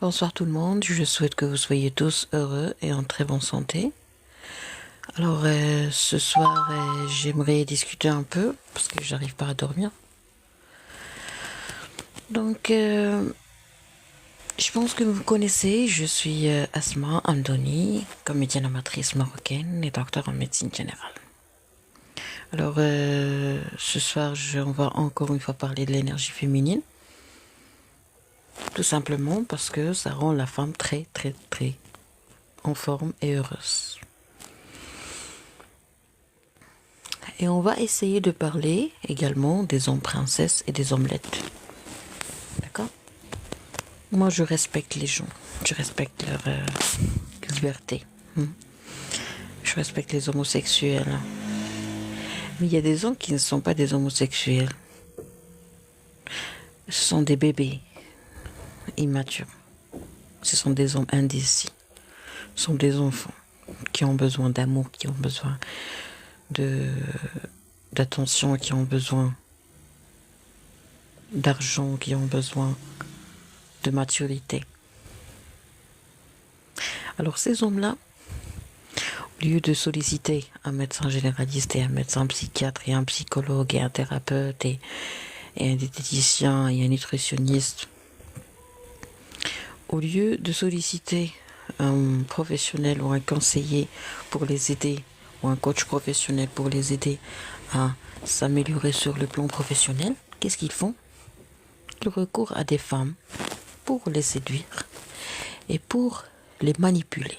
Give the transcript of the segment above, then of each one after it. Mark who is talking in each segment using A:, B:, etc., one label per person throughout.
A: Bonsoir tout le monde, je souhaite que vous soyez tous heureux et en très bonne santé. Alors ce soir, j'aimerais discuter un peu parce que j'arrive pas à dormir. Donc, je pense que vous connaissez, je suis Asma Amdoni, comédienne amatrice marocaine et docteur en médecine générale. Alors ce soir, on va encore une fois parler de l'énergie féminine. Tout simplement parce que ça rend la femme très très très en forme et heureuse. Et on va essayer de parler également des hommes princesses et des omelettes. D'accord? Moi, je respecte les gens. Je respecte leur liberté. Je respecte les homosexuels. Mais il y a des hommes qui ne sont pas des homosexuels. Ce sont des bébés immatures. Ce sont des hommes indécis. Ce sont des enfants qui ont besoin d'amour, qui ont besoin d'attention, qui ont besoin d'argent, qui ont besoin de maturité. Alors ces hommes-là, au lieu de solliciter un médecin généraliste et un médecin psychiatre et un psychologue et un thérapeute et un diététicien et un nutritionniste, au lieu de solliciter un professionnel ou un conseiller pour les aider, ou un coach professionnel pour les aider à s'améliorer sur le plan professionnel, qu'est-ce qu'ils font? Ils recourent à des femmes pour les séduire et pour les manipuler.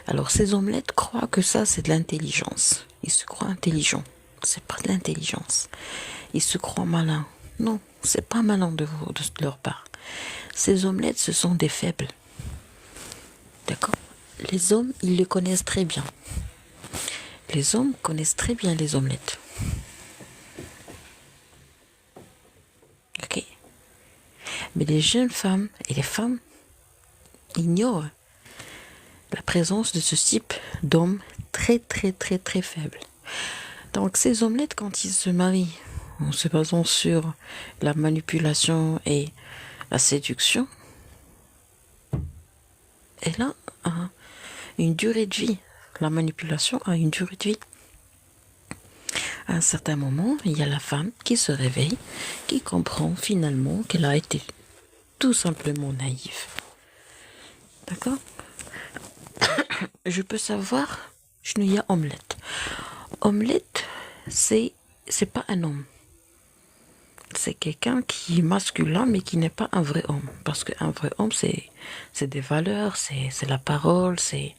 A: Alors ces omelettes croient que ça c'est de l'intelligence. Ils se croient intelligents. C'est pas de l'intelligence. Ils se croient malins. Non, c'est pas malin de leur part. Ces omelettes, ce sont des faibles. D'accord? Les hommes, ils le connaissent très bien. Les hommes connaissent très bien les omelettes. Ok? Mais les jeunes femmes et les femmes ignorent la présence de ce type d'hommes très très très très faibles. Donc ces omelettes, quand ils se marient, en se basant sur la manipulation et la séduction, elle a une durée de vie. La manipulation a une durée de vie. À un certain moment, il y a la femme qui se réveille, qui comprend finalement qu'elle a été tout simplement naïve. D'accord? Je peux savoir, il y a omelette. Omelette, c'est pas un homme. C'est quelqu'un qui est masculin, mais qui n'est pas un vrai homme. Parce qu'un vrai homme, c'est des valeurs, c'est la parole, c'est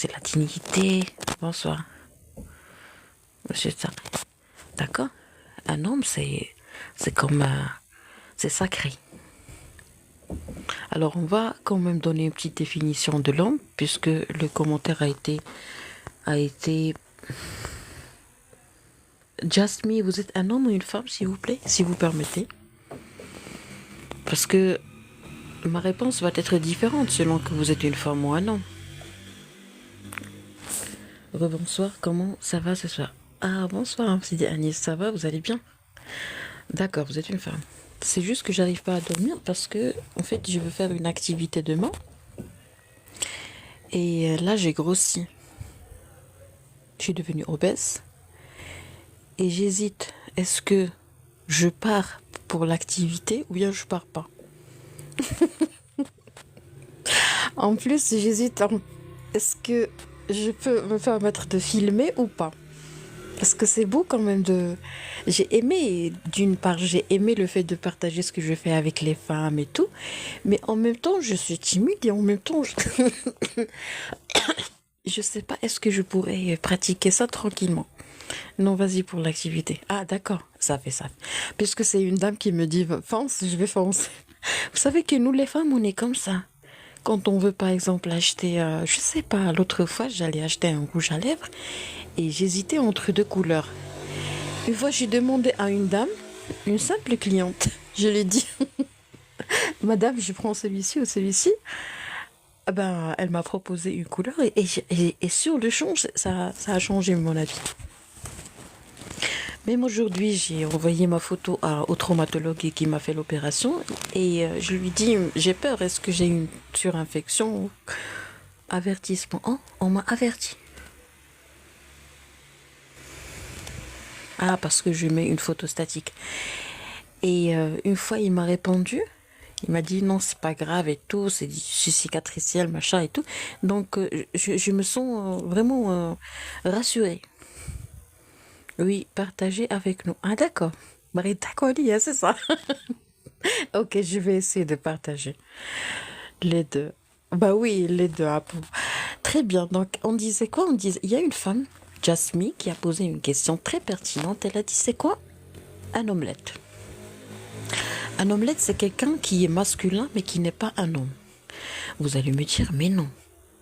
A: la dignité. Bonsoir. Monsieur ça. D'accord? Un homme, c'est comme c'est sacré. Alors, on va quand même donner une petite définition de l'homme, puisque le commentaire a été... Just me, vous êtes un homme ou une femme, s'il vous plaît, si vous permettez? Parce que ma réponse va être différente selon que vous êtes une femme ou un homme. Rebonsoir, comment ça va ce soir? Ah, bonsoir, c'est Agnès, ça va, vous allez bien? D'accord, vous êtes une femme. C'est juste que j'arrive pas à dormir parce que, en fait, je veux faire une activité demain. Et là, j'ai grossi. Je suis devenue obèse. Et j'hésite. Est-ce que je pars pour l'activité ou bien je pars pas? En plus, j'hésite. Est-ce que je peux me permettre de filmer ou pas? Parce que c'est beau quand même de... J'ai aimé, d'une part, j'ai aimé le fait de partager ce que je fais avec les femmes et tout. Mais en même temps, je suis timide et en même temps, je sais pas, est-ce que je pourrais pratiquer ça tranquillement? Non, vas-y pour l'activité. Ah, d'accord, ça fait ça. Puisque c'est une dame qui me dit fonce, je vais foncer. Vous savez que nous, les femmes, on est comme ça. Quand on veut, par exemple, acheter, je sais pas, l'autre fois, j'allais acheter un rouge à lèvres et j'hésitais entre deux couleurs. Une fois, j'ai demandé à une dame, une simple cliente, je lui ai dit, Madame, je prends celui-ci ou celui-ci. Ah ben, elle m'a proposé une couleur et sur le champ, ça a changé mon avis. Même aujourd'hui, j'ai envoyé ma photo au traumatologue qui m'a fait l'opération et je lui dis, j'ai peur, est-ce que j'ai une surinfection? Avertissement. Oh, on m'a averti. Ah, parce que je mets une photo statique. Et une fois, il m'a répondu. Il m'a dit non, c'est pas grave et tout, c'est cicatriciel, machin et tout. Donc, je me sens vraiment rassurée. Oui, partagez avec nous. Ah, d'accord. Marie, d'accord, c'est ça. Ok, je vais essayer de partager les deux. Bah oui, les deux. Très bien. Donc, on disait quoi? On disait, il y a une femme, Jasmine, qui a posé une question très pertinente. Elle a dit, c'est quoi un omelette? Un omelette, c'est quelqu'un qui est masculin, mais qui n'est pas un homme. Vous allez me dire, mais non.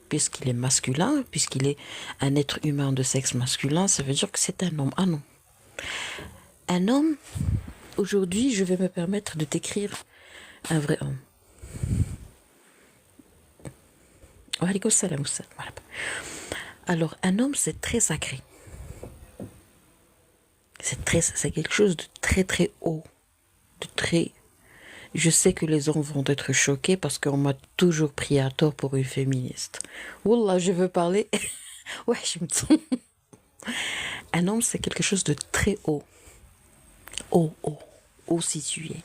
A: Puisqu'il est masculin, puisqu'il est un être humain de sexe masculin, ça veut dire que c'est un homme. Ah non. Un homme, aujourd'hui, je vais me permettre de décrire un vrai homme. Wa salam. Alors, un homme, c'est très sacré. C'est quelque chose de très très haut, de très. Je sais que les hommes vont être choqués parce qu'on m'a toujours pris à tort pour une féministe. Wallah, je veux parler. Ouais, je me sens. Un homme, c'est quelque chose de très haut. Haut situé.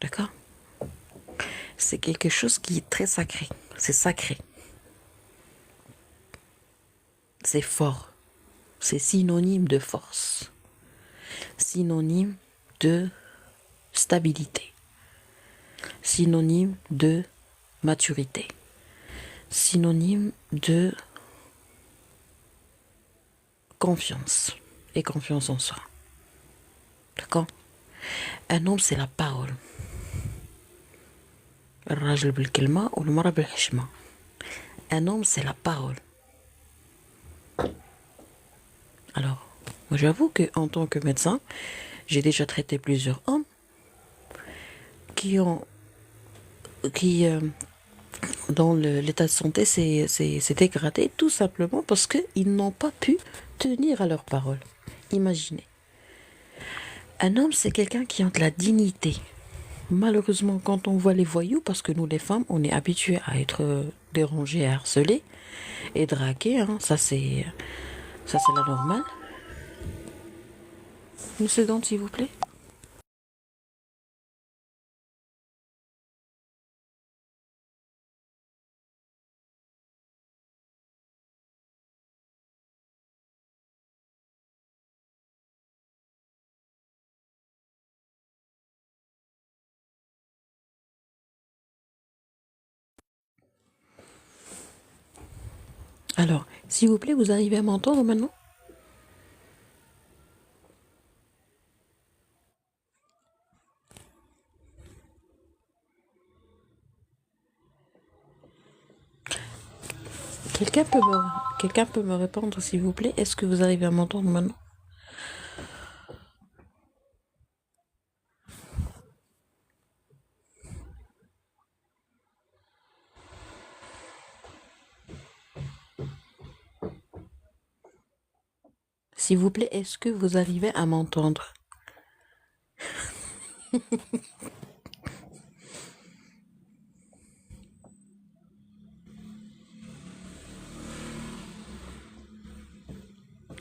A: D'accord? C'est quelque chose qui est très sacré. C'est sacré. C'est fort. C'est synonyme de force. Synonyme de stabilité. Synonyme de maturité. Synonyme de confiance et confiance en soi. D'accord? Un homme, c'est la parole. الراجل بالكلمة والمرأة بالحشمة. Un homme, c'est la parole. Alors, moi j'avoue qu'en tant que médecin, j'ai déjà traité plusieurs hommes dont l'état de santé s'est dégradé tout simplement parce qu'ils n'ont pas pu tenir à leur parole. Imaginez. Un homme, c'est quelqu'un qui a de la dignité. Malheureusement, quand on voit les voyous, parce que nous les femmes, on est habitués à être dérangées, harcelées et draguées, hein, ça c'est la normale. Une seconde, s'il vous plaît. Alors, s'il vous plaît, vous arrivez à m'entendre maintenant? Quelqu'un peut me répondre, s'il vous plaît? Est-ce que vous arrivez à m'entendre maintenant? S'il vous plaît, est-ce que vous arrivez à m'entendre?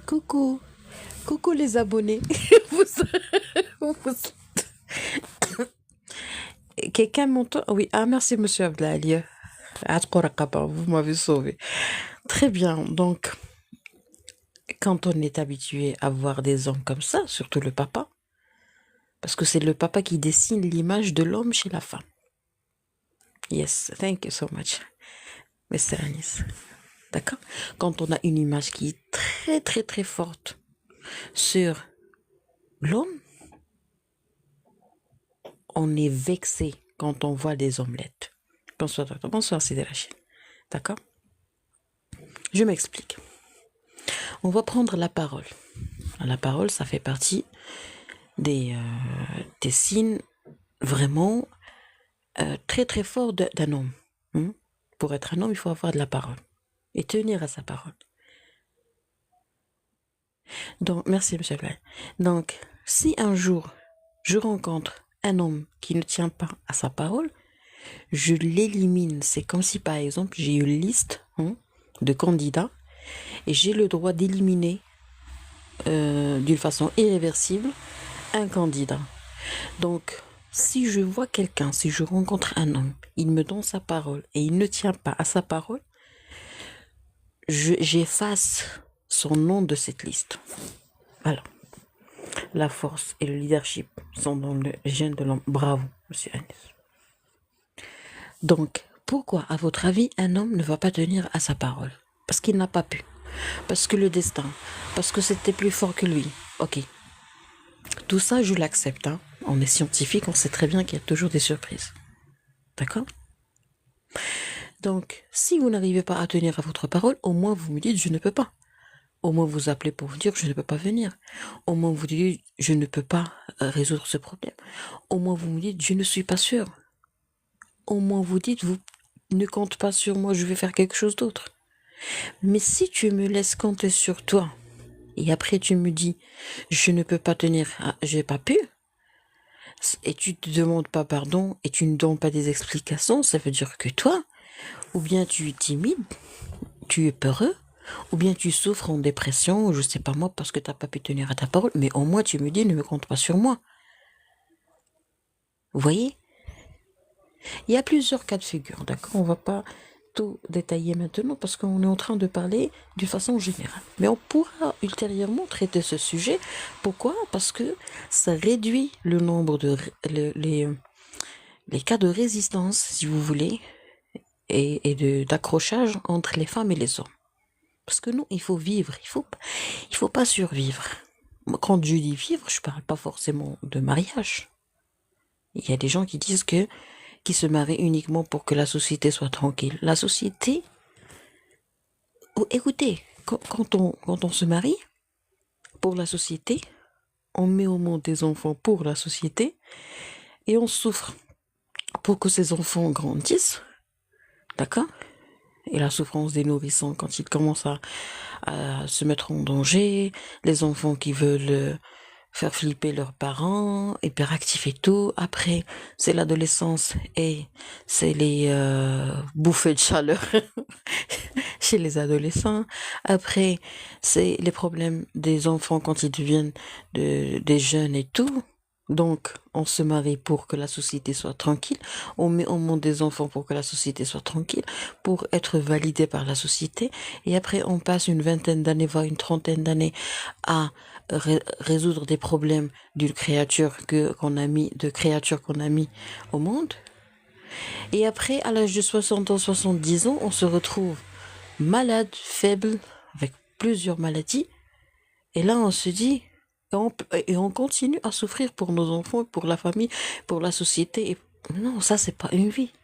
A: Coucou. Coucou les abonnés. Quelqu'un m'entend? Oui, ah merci monsieur Abdali. Vous m'avez sauvé. Très bien, donc quand on est habitué à voir des hommes comme ça, surtout le papa, parce que c'est le papa qui dessine l'image de l'homme chez la femme. Yes, thank you so much, Mr. Anis. D'accord? Quand on a une image qui est très très très forte sur l'homme, on est vexé quand on voit des omelettes. Bonsoir docteur, bonsoir Sidi Rachid. D'accord? Je m'explique. On va prendre la parole. La parole, ça fait partie des signes vraiment très très forts d'un homme. Pour être un homme, il faut avoir de la parole et tenir à sa parole. Donc, merci, monsieur Blay. Donc, si un jour, je rencontre un homme qui ne tient pas à sa parole, je l'élimine. C'est comme si, par exemple, j'ai une liste de candidats et j'ai le droit d'éliminer d'une façon irréversible un candidat. Donc, si je vois quelqu'un, si je rencontre un homme, il me donne sa parole et il ne tient pas à sa parole, j'efface son nom de cette liste. Voilà. La force et le leadership sont dans le gène de l'homme. Bravo, monsieur Anis. Donc, pourquoi, à votre avis, un homme ne va pas tenir à sa parole? Parce qu'il n'a pas pu. Parce que le destin. Parce que c'était plus fort que lui. Ok. Tout ça, je l'accepte. Hein. On est scientifique, on sait très bien qu'il y a toujours des surprises. D'accord? Donc, si vous n'arrivez pas à tenir à votre parole, au moins vous me dites je ne peux pas. Au moins vous appelez pour vous dire je ne peux pas venir. Au moins vous dites je ne peux pas résoudre ce problème. Au moins vous me dites je ne suis pas sûr. Au moins vous dites vous ne compte pas sur moi, je vais faire quelque chose d'autre. Mais si tu me laisses compter sur toi et après tu me dis je ne peux pas tenir, j'ai pas pu, et tu te demandes pas pardon et tu ne donnes pas des explications, ça veut dire que toi, ou bien tu es timide, tu es peureux, ou bien tu souffres en dépression, ou je sais pas moi, parce que tu n'as pas pu tenir à ta parole, mais au moins tu me dis ne me compte pas sur moi. Vous voyez? Il y a plusieurs cas de figure, d'accord? On va pas tout détailler maintenant parce qu'on est en train de parler d'une façon générale. Mais on pourra ultérieurement traiter ce sujet. Pourquoi? Parce que ça réduit le nombre de les cas de résistance, si vous voulez, et d'accrochage entre les femmes et les hommes. Parce que nous, il faut vivre, il faut pas survivre. Quand je dis vivre, je parle pas forcément de mariage. Il y a des gens qui disent qui se marient uniquement pour que la société soit tranquille. La société, écoutez, quand on se marie pour la société, on met au monde des enfants pour la société et on souffre pour que ces enfants grandissent, d'accord? Et la souffrance des nourrissons quand ils commencent à se mettre en danger, les enfants qui veulent faire flipper leurs parents, hyperactifs et tout. Après, c'est l'adolescence et c'est les bouffées de chaleur chez les adolescents. Après, c'est les problèmes des enfants quand ils deviennent des jeunes et tout. Donc, on se marie pour que la société soit tranquille. On met au monde des enfants pour que la société soit tranquille, pour être validé par la société. Et après, on passe une vingtaine d'années, voire une trentaine d'années à résoudre des problèmes d'une créature qu'on a mis au monde. Et après, à l'âge de 60 ans, 70 ans, on se retrouve malade, faible, avec plusieurs maladies. Et là, on se dit, et on continue à souffrir pour nos enfants, pour la famille, pour la société. Et non, ça, c'est pas une vie.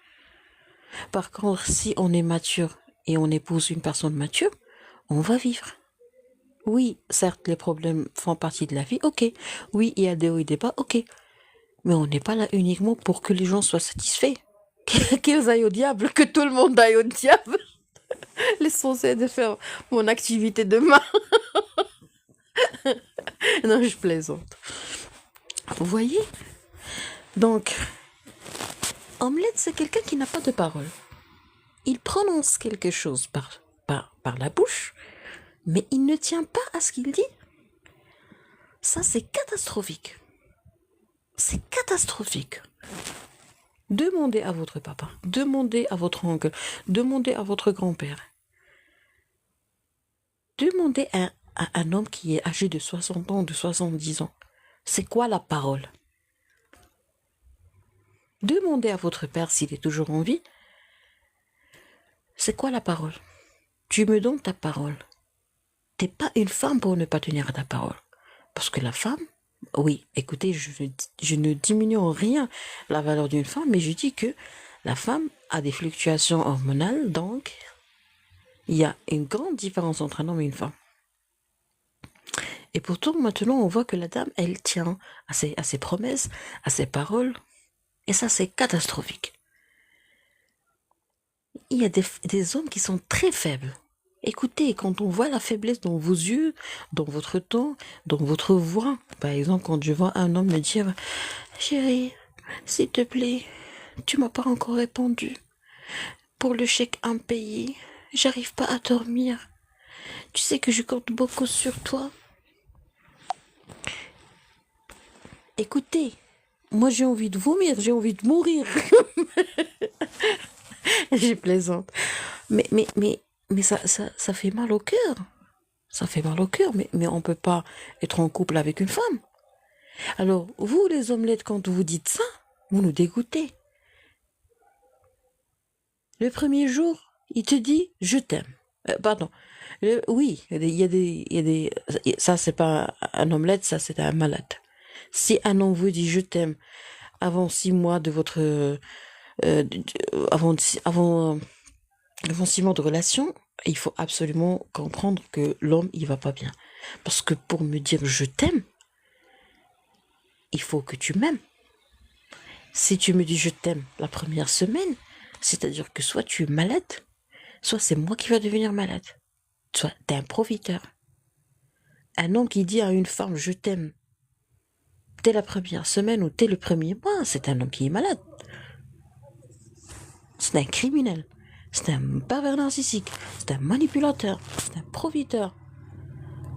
A: Par contre, si on est mature et on épouse une personne mature, on va vivre. Oui, certes, les problèmes font partie de la vie, ok. Oui, il y a des hauts et des bas, ok. Mais on n'est pas là uniquement pour que les gens soient satisfaits. Qu'ils aillent au diable, que tout le monde aille au diable. L'essentiel de faire mon activité demain. Non, je plaisante. Vous voyez? Donc, Omelette, c'est quelqu'un qui n'a pas de parole. Il prononce quelque chose par la bouche, mais il ne tient pas à ce qu'il dit. Ça, c'est catastrophique. C'est catastrophique. Demandez à votre papa, demandez à votre oncle, demandez à votre grand-père. Demandez à un homme qui est âgé de 60 ans, de 70 ans. C'est quoi la parole? Demandez à votre père s'il est toujours en vie. C'est quoi la parole? Tu me donnes ta parole. T'es pas une femme pour ne pas tenir à ta parole. Parce que la femme, oui, écoutez, je ne diminue en rien la valeur d'une femme, mais je dis que la femme a des fluctuations hormonales, donc il y a une grande différence entre un homme et une femme. Et pourtant, maintenant, on voit que la dame, elle tient à ses promesses, à ses paroles, et ça, c'est catastrophique. Il y a des hommes qui sont très faibles. Écoutez, quand on voit la faiblesse dans vos yeux, dans votre ton, dans votre voix, par exemple, quand je vois un homme me dire, chérie, s'il te plaît, tu m'as pas encore répondu. Pour le chèque impayé, j'arrive pas à dormir. Tu sais que je compte beaucoup sur toi. Écoutez, moi j'ai envie de vomir, j'ai envie de mourir. J'ai plaisante. Mais ça fait mal au cœur. Ça fait mal au cœur, mais on peut pas être en couple avec une femme. Alors, vous les omelettes, quand vous dites ça, vous nous dégoûtez. Le premier jour, il te dit « je t'aime ». Pardon. Oui, ça c'est pas un omelette, ça c'est un malade. Si un homme vous dit « je t'aime » avant 6 mois de votre... avant 6 mois de relation, il faut absolument comprendre que l'homme, il va pas bien. Parce que pour me dire « je t'aime », il faut que tu m'aimes. Si tu me dis « je t'aime » la première semaine, c'est-à-dire que soit tu es malade, soit c'est moi qui vais devenir malade. Soit t'es un profiteur. Un homme qui dit à une femme « je t'aime » dès la première semaine ou dès le premier mois, c'est un homme qui est malade. C'est un criminel. C'est un pervers narcissique. C'est un manipulateur. C'est un profiteur.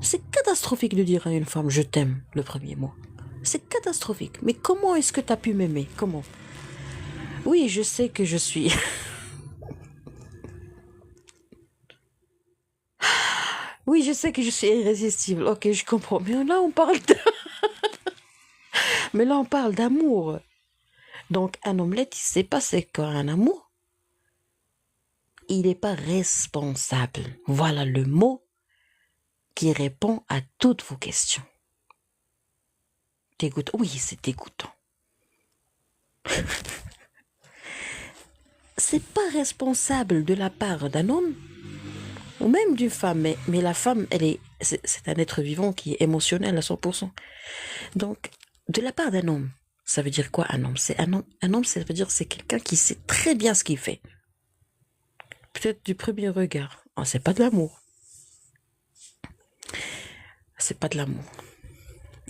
A: C'est catastrophique de dire à une femme « je t'aime » le premier mois. C'est catastrophique. Mais comment est-ce que t'as pu m'aimer? Comment? Oui, je sais que je suis... Oui, je sais que je suis irrésistible. Ok, je comprends. Mais là, on parle Mais là, on parle d'amour. Donc, un omelette, il sait pas c'est quoi un amour. Il n'est pas responsable. Voilà le mot qui répond à toutes vos questions. Dégoûtant. Oui, c'est dégoûtant. C'est pas responsable de la part d'un homme ou même d'une femme, mais la femme, c'est un être vivant qui est émotionnel à 100%. Donc, de la part d'un homme, ça veut dire quoi un homme? Un homme, ça veut dire c'est quelqu'un qui sait très bien ce qu'il fait. Peut-être du premier regard. Oh, c'est pas de l'amour. C'est pas de l'amour.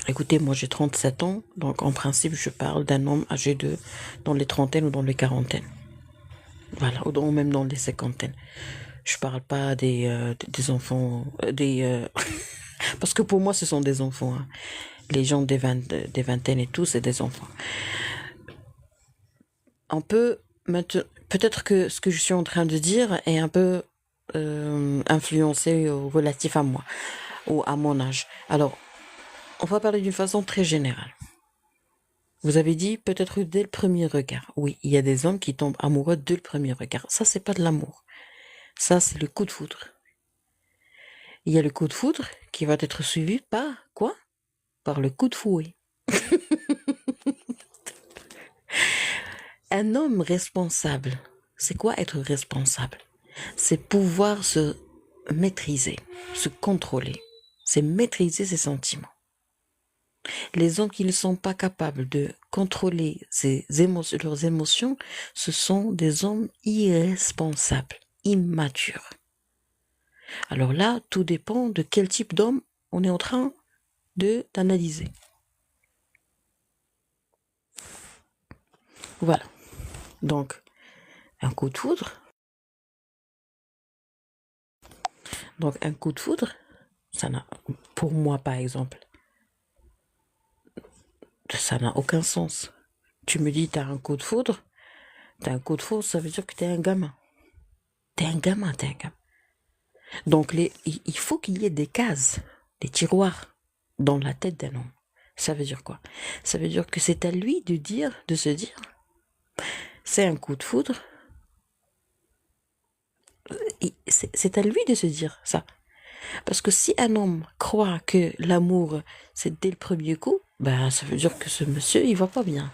A: Écoutez, moi j'ai 37 ans, donc en principe je parle d'un homme âgé dans les trentaines ou dans les quarantaines. Voilà, ou même dans les cinquantaines. Je parle pas des enfants, parce que pour moi ce sont des enfants. Hein. Les gens des vingtaines et tout, c'est des enfants. On peut peut-être que ce que je suis en train de dire est un peu influencé relatif à moi ou à mon âge. Alors, on va parler d'une façon très générale. Vous avez dit peut-être dès le premier regard. Oui, il y a des hommes qui tombent amoureux dès le premier regard. Ça, c'est pas de l'amour. Ça, c'est le coup de foudre. Il y a le coup de foudre qui va être suivi par quoi? Par le coup de fouet. Un homme responsable, c'est quoi être responsable? C'est pouvoir se maîtriser, se contrôler. C'est maîtriser ses sentiments. Les hommes qui ne sont pas capables de contrôler leurs émotions, ce sont des hommes irresponsables, immatures. Alors là, tout dépend de quel type d'homme on est en train d'analyser. Voilà. Donc, un coup de foudre. Donc, un coup de foudre, ça n'a, pour moi par exemple, ça n'a aucun sens. Tu me dis, t'as un coup de foudre, ça veut dire que t'es un gamin. T'es un gamin. Donc, il faut qu'il y ait des cases, des tiroirs dans la tête d'un homme. Ça veut dire quoi? Ça veut dire que c'est à lui de se dire, c'est un coup de foudre. C'est à lui de se dire ça. Parce que si un homme croit que l'amour, c'est dès le premier coup, ben, ça veut dire que ce monsieur, il va pas bien.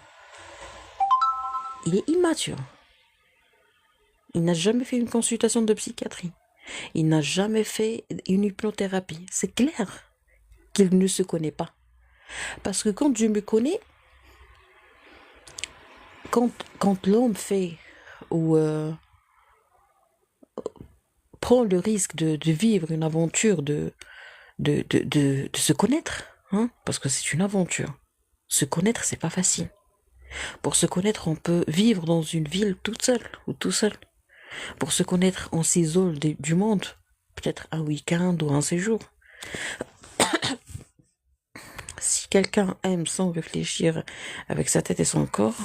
A: Il est immature. Il n'a jamais fait une consultation de psychiatrie. Il n'a jamais fait une hypnothérapie. C'est clair qu'il ne se connaît pas. Parce que quand je me connais, quand l'homme fait ou prend le risque de vivre une aventure, de se connaître, hein, parce que c'est une aventure. Se connaître, c'est pas facile. Pour se connaître, on peut vivre dans une ville toute seule ou tout seul. Pour se connaître, on s'isole du monde, peut-être un week-end ou un séjour. Si quelqu'un aime sans réfléchir avec sa tête et son corps,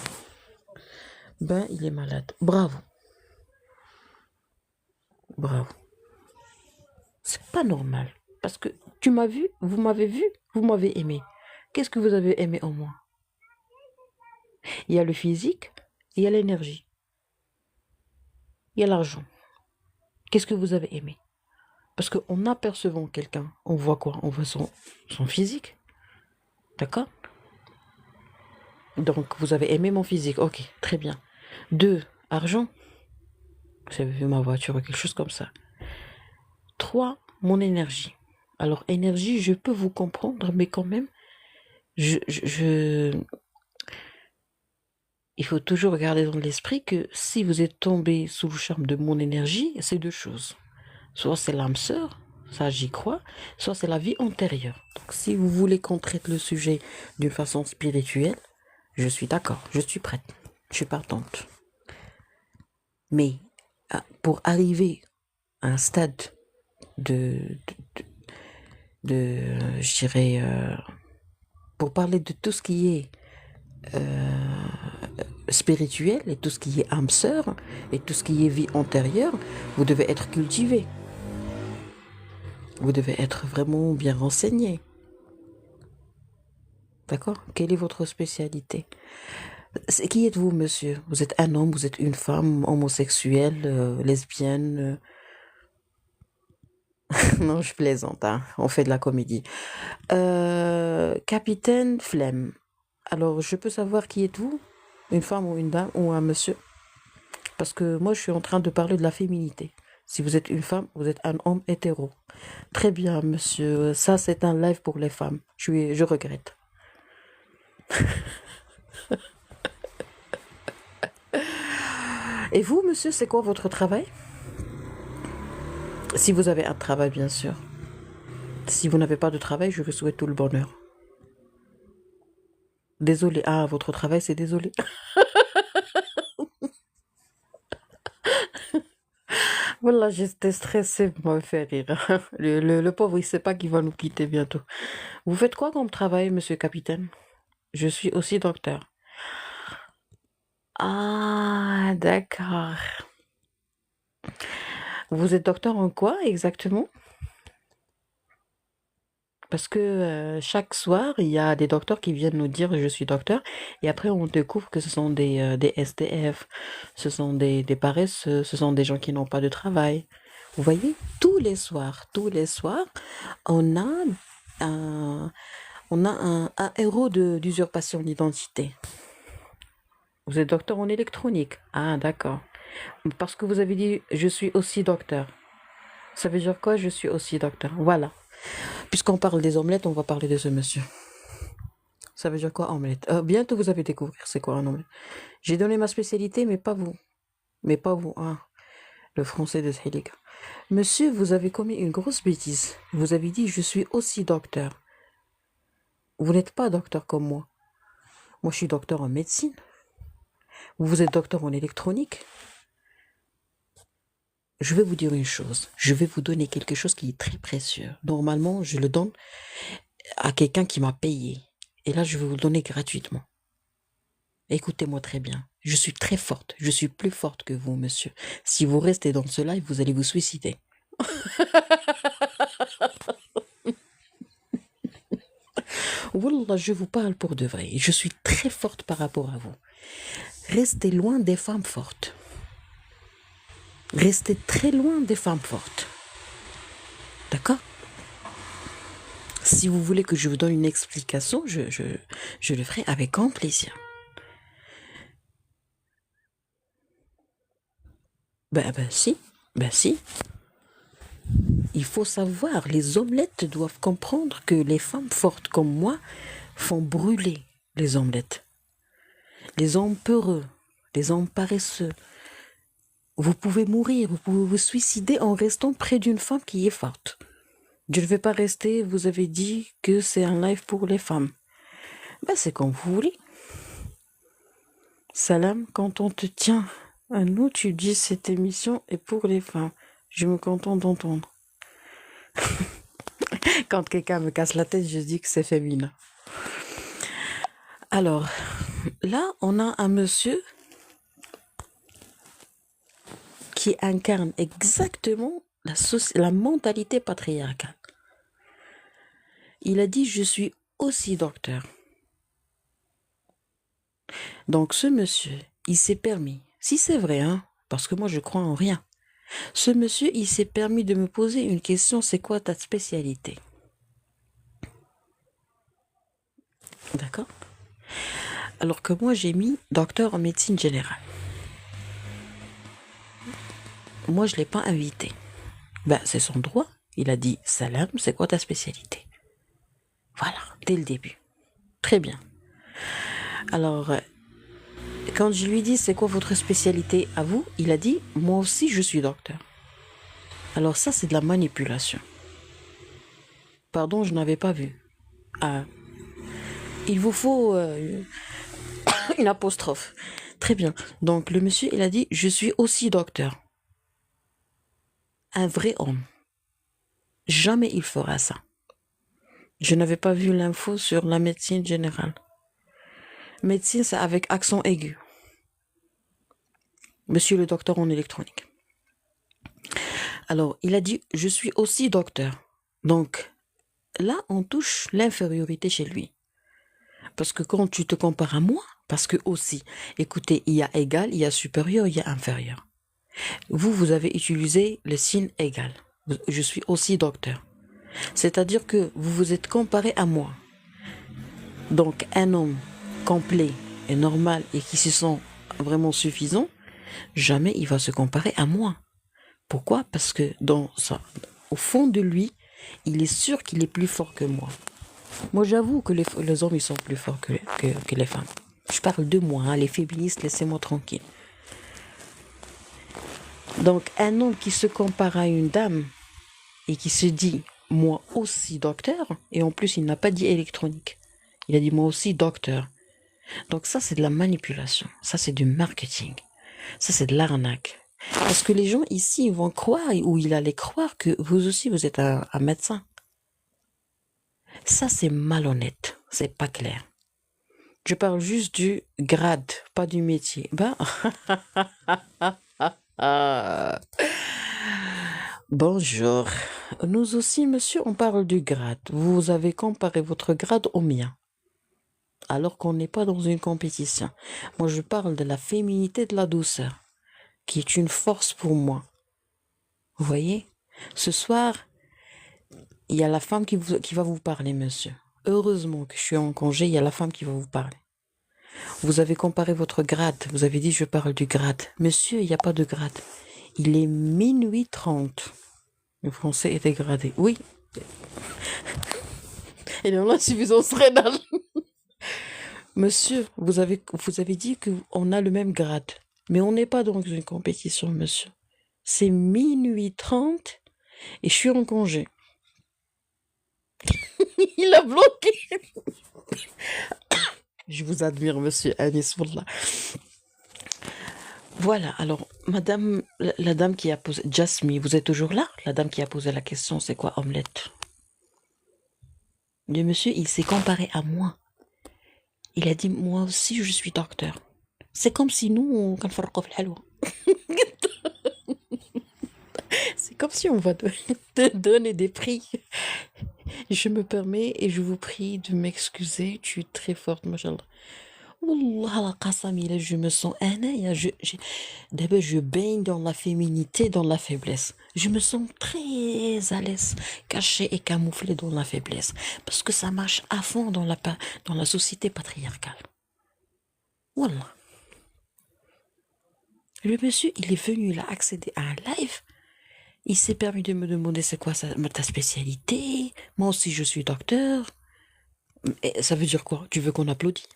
A: ben il est malade. Bravo. Bravo. C'est pas normal. Parce que tu m'as vu, vous m'avez aimé. Qu'est-ce que vous avez aimé en moi? Il y a le physique, il y a l'énergie, il y a l'argent. Qu'est-ce que vous avez aimé? Parce qu'en apercevant quelqu'un, on voit quoi? On voit son physique. D'accord? Donc, vous avez aimé mon physique. Ok, très bien. 2, argent. Vous avez vu ma voiture ou quelque chose comme ça. 3, mon énergie. Alors, énergie, je peux vous comprendre, mais quand même, il faut toujours garder dans l'esprit que si vous êtes tombé sous le charme de mon énergie, c'est 2 choses. Soit c'est l'âme sœur, ça j'y crois, soit c'est la vie antérieure. Donc, si vous voulez qu'on traite le sujet d'une façon spirituelle, je suis d'accord, je suis prête, je suis partante. Mais pour arriver à un stade je dirais, pour parler de tout ce qui est spirituel et tout ce qui est âme sœur et tout ce qui est vie antérieure, vous devez être cultivé. Vous devez être vraiment bien renseigné. D'accord? Quelle est votre spécialité? Qui êtes-vous, monsieur? Vous êtes un homme, vous êtes une femme, homosexuelle, lesbienne? Non, je plaisante, hein. On fait de la comédie. Capitaine Flemme. Alors, je peux savoir qui êtes-vous? Une femme ou une dame ou un monsieur? Parce que moi, je suis en train de parler de la féminité. Si vous êtes une femme, vous êtes un homme hétéro. Très bien, monsieur. Ça, c'est un live pour les femmes. Je regrette. Et vous, monsieur, c'est quoi votre travail? Si vous avez un travail, bien sûr. Si vous n'avez pas de travail, je vous souhaite tout le bonheur. Désolé. Ah, votre travail, c'est désolé. Voilà, j'étais stressée, vous m'avez fait rire. Le pauvre, il sait pas qu'il va nous quitter bientôt. Vous faites quoi comme travail, monsieur capitaine? Je suis aussi docteur. Ah, d'accord. Vous êtes docteur en quoi exactement? Parce que chaque soir, il y a des docteurs qui viennent nous dire je suis docteur, et après on découvre que ce sont des SDF, ce sont des paresseux, ce sont des gens qui n'ont pas de travail. Vous voyez, tous les soirs, on a un héros d'usurpation d'identité. Vous êtes docteur en électronique. Ah, d'accord. Parce que vous avez dit je suis aussi docteur. Ça veut dire quoi, je suis aussi docteur? Voilà. Puisqu'on parle des omelettes, on va parler de ce monsieur. Ça veut dire quoi, omelette? Bientôt, vous allez découvrir c'est quoi un omelette. J'ai donné ma spécialité, mais pas vous. Mais pas vous, hein. Le français de Zhelika. Monsieur, vous avez commis une grosse bêtise. Vous avez dit, je suis aussi docteur. Vous n'êtes pas docteur comme moi. Moi, je suis docteur en médecine. Vous êtes docteur en électronique. Je vais vous dire une chose. Je vais vous donner quelque chose qui est très précieux. Normalement, je le donne à quelqu'un qui m'a payé. Et là, je vais vous le donner gratuitement. Écoutez-moi très bien. Je suis très forte. Je suis plus forte que vous, monsieur. Si vous restez dans ce live, vous allez vous suicider. Wallah, je vous parle pour de vrai. Je suis très forte par rapport à vous. Restez loin des femmes fortes. Restez très loin des femmes fortes. D'accord? Si vous voulez que je vous donne une explication, je le ferai avec grand plaisir. Ben si. Il faut savoir, les omelettes doivent comprendre que les femmes fortes comme moi font brûler les omelettes. Les hommes peureux, les hommes paresseux, Vous pouvez mourir, vous pouvez vous suicider en restant près d'une femme qui est forte. Je ne vais pas rester, vous avez dit que c'est un live pour les femmes. Ben, c'est comme vous voulez. Salam, quand on te tient à nous, tu dis cette émission est pour les femmes. Je me contente d'entendre. Quand quelqu'un me casse la tête, je dis que c'est féminin. Alors, là, on a un monsieur qui incarne exactement la mentalité patriarcale. Il a dit, je suis aussi docteur. Donc ce monsieur, il s'est permis, si c'est vrai, hein, parce que moi je crois en rien, ce monsieur, il s'est permis de me poser une question, c'est quoi ta spécialité? D'accord? Alors que moi j'ai mis docteur en médecine générale. Moi je ne l'ai pas invité. Ben c'est son droit. Il a dit, Salam, c'est quoi ta spécialité? Voilà, dès le début. Très bien. Alors, quand je lui dis, c'est quoi votre spécialité à vous? Il a dit, moi aussi je suis docteur. Alors ça, c'est de la manipulation. Pardon, je n'avais pas vu. Ah, il vous faut une apostrophe. Très bien. Donc le monsieur, il a dit, je suis aussi docteur. Un vrai homme. Jamais il fera ça. Je n'avais pas vu l'info sur la médecine générale. Médecine, c'est avec accent aigu. Monsieur le docteur en électronique. Alors, il a dit, je suis aussi docteur. Donc, là, on touche l'infériorité chez lui. Parce que quand tu te compares à moi, parce que aussi, écoutez, il y a égal, il y a supérieur, il y a inférieur. Vous avez utilisé le signe égal. Je suis aussi docteur. C'est-à-dire que vous vous êtes comparé à moi. Donc, un homme complet et normal et qui se sent vraiment suffisant, jamais il va se comparer à moi. Pourquoi? Parce que au fond de lui, il est sûr qu'il est plus fort que moi. Moi, j'avoue que les hommes, ils sont plus forts que les femmes. Je parle de moi, hein, les féministes, laissez-moi tranquille. Donc, un homme qui se compare à une dame et qui se dit, moi aussi docteur, et en plus, il n'a pas dit électronique. Il a dit, moi aussi docteur. Donc ça, c'est de la manipulation. Ça, c'est du marketing. Ça, c'est de l'arnaque. Parce que les gens ici, ils vont croire, ou il allait croire que vous aussi, vous êtes un médecin. Ça, c'est malhonnête. C'est pas clair. Je parle juste du grade, pas du métier. Ben, bonjour. Nous aussi, monsieur, on parle du grade. Vous avez comparé votre grade au mien. Alors qu'on n'est pas dans une compétition. Moi, je parle de la féminité, de la douceur, qui est une force pour moi. Vous voyez? Ce soir, il y a la femme qui va vous parler, monsieur. Heureusement que je suis en congé, il y a la femme qui va vous parler. Vous avez comparé votre grade. Vous avez dit, je parle du grade. Monsieur, il n'y a pas de grade. Il est minuit 30. Le français est dégradé. Oui. Et dans l'insuffisance rénale. Monsieur, vous avez dit qu'on a le même grade. Mais on n'est pas dans une compétition, monsieur. C'est minuit 30 et je suis en congé. Il a bloqué. Je vous admire, monsieur Anis Wallah. Voilà, alors, madame, la dame qui a posé... Jasmine, vous êtes toujours là? La dame qui a posé la question, c'est quoi omelette? Le monsieur, il s'est comparé à moi. Il a dit, moi aussi, je suis docteur. C'est comme si nous, on c'est comme si on va te donner des prix. Je me permets et je vous prie de m'excuser. Tu es très forte, machallah. Wallah, la qasamila, je me sens d'abord, je baigne dans la féminité, dans la faiblesse. Je me sens très à l'aise, cachée et camouflée dans la faiblesse. Parce que ça marche à fond dans la société patriarcale. Wallah. Le monsieur, il est venu, il a accédé à un live. Il s'est permis de me demander c'est quoi ta spécialité. Moi aussi, je suis docteur. Et ça veut dire quoi? Tu veux qu'on applaudisse?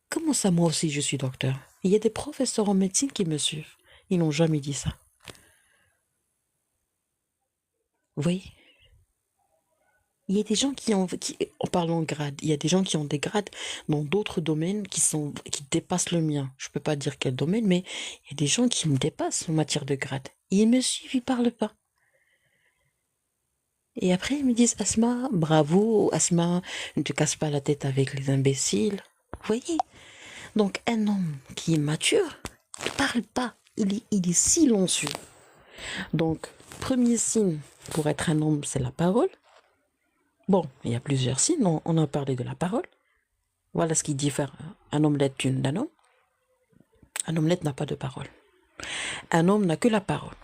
A: Comment ça, moi aussi, je suis docteur? Il y a des professeurs en médecine qui me suivent. Ils n'ont jamais dit ça. Vous voyez? Il y a des gens en parlant de grade, il y a des gens qui ont des grades dans d'autres domaines qui dépassent le mien. Je peux pas dire quel domaine, mais il y a des gens qui me dépassent en matière de grade. Ils me suivent, ils parlent pas. Et après, ils me disent, Asma, bravo, Asma, ne te casse pas la tête avec les imbéciles. Vous voyez? Donc, un homme qui est mature, ne parle pas. Il est silencieux. Donc, premier signe pour être un homme, c'est la parole. Bon, il y a plusieurs signes, on a parlé de la parole. Voilà ce qui diffère un omelette d'un homme. Un omelette n'a pas de parole. Un homme n'a que la parole.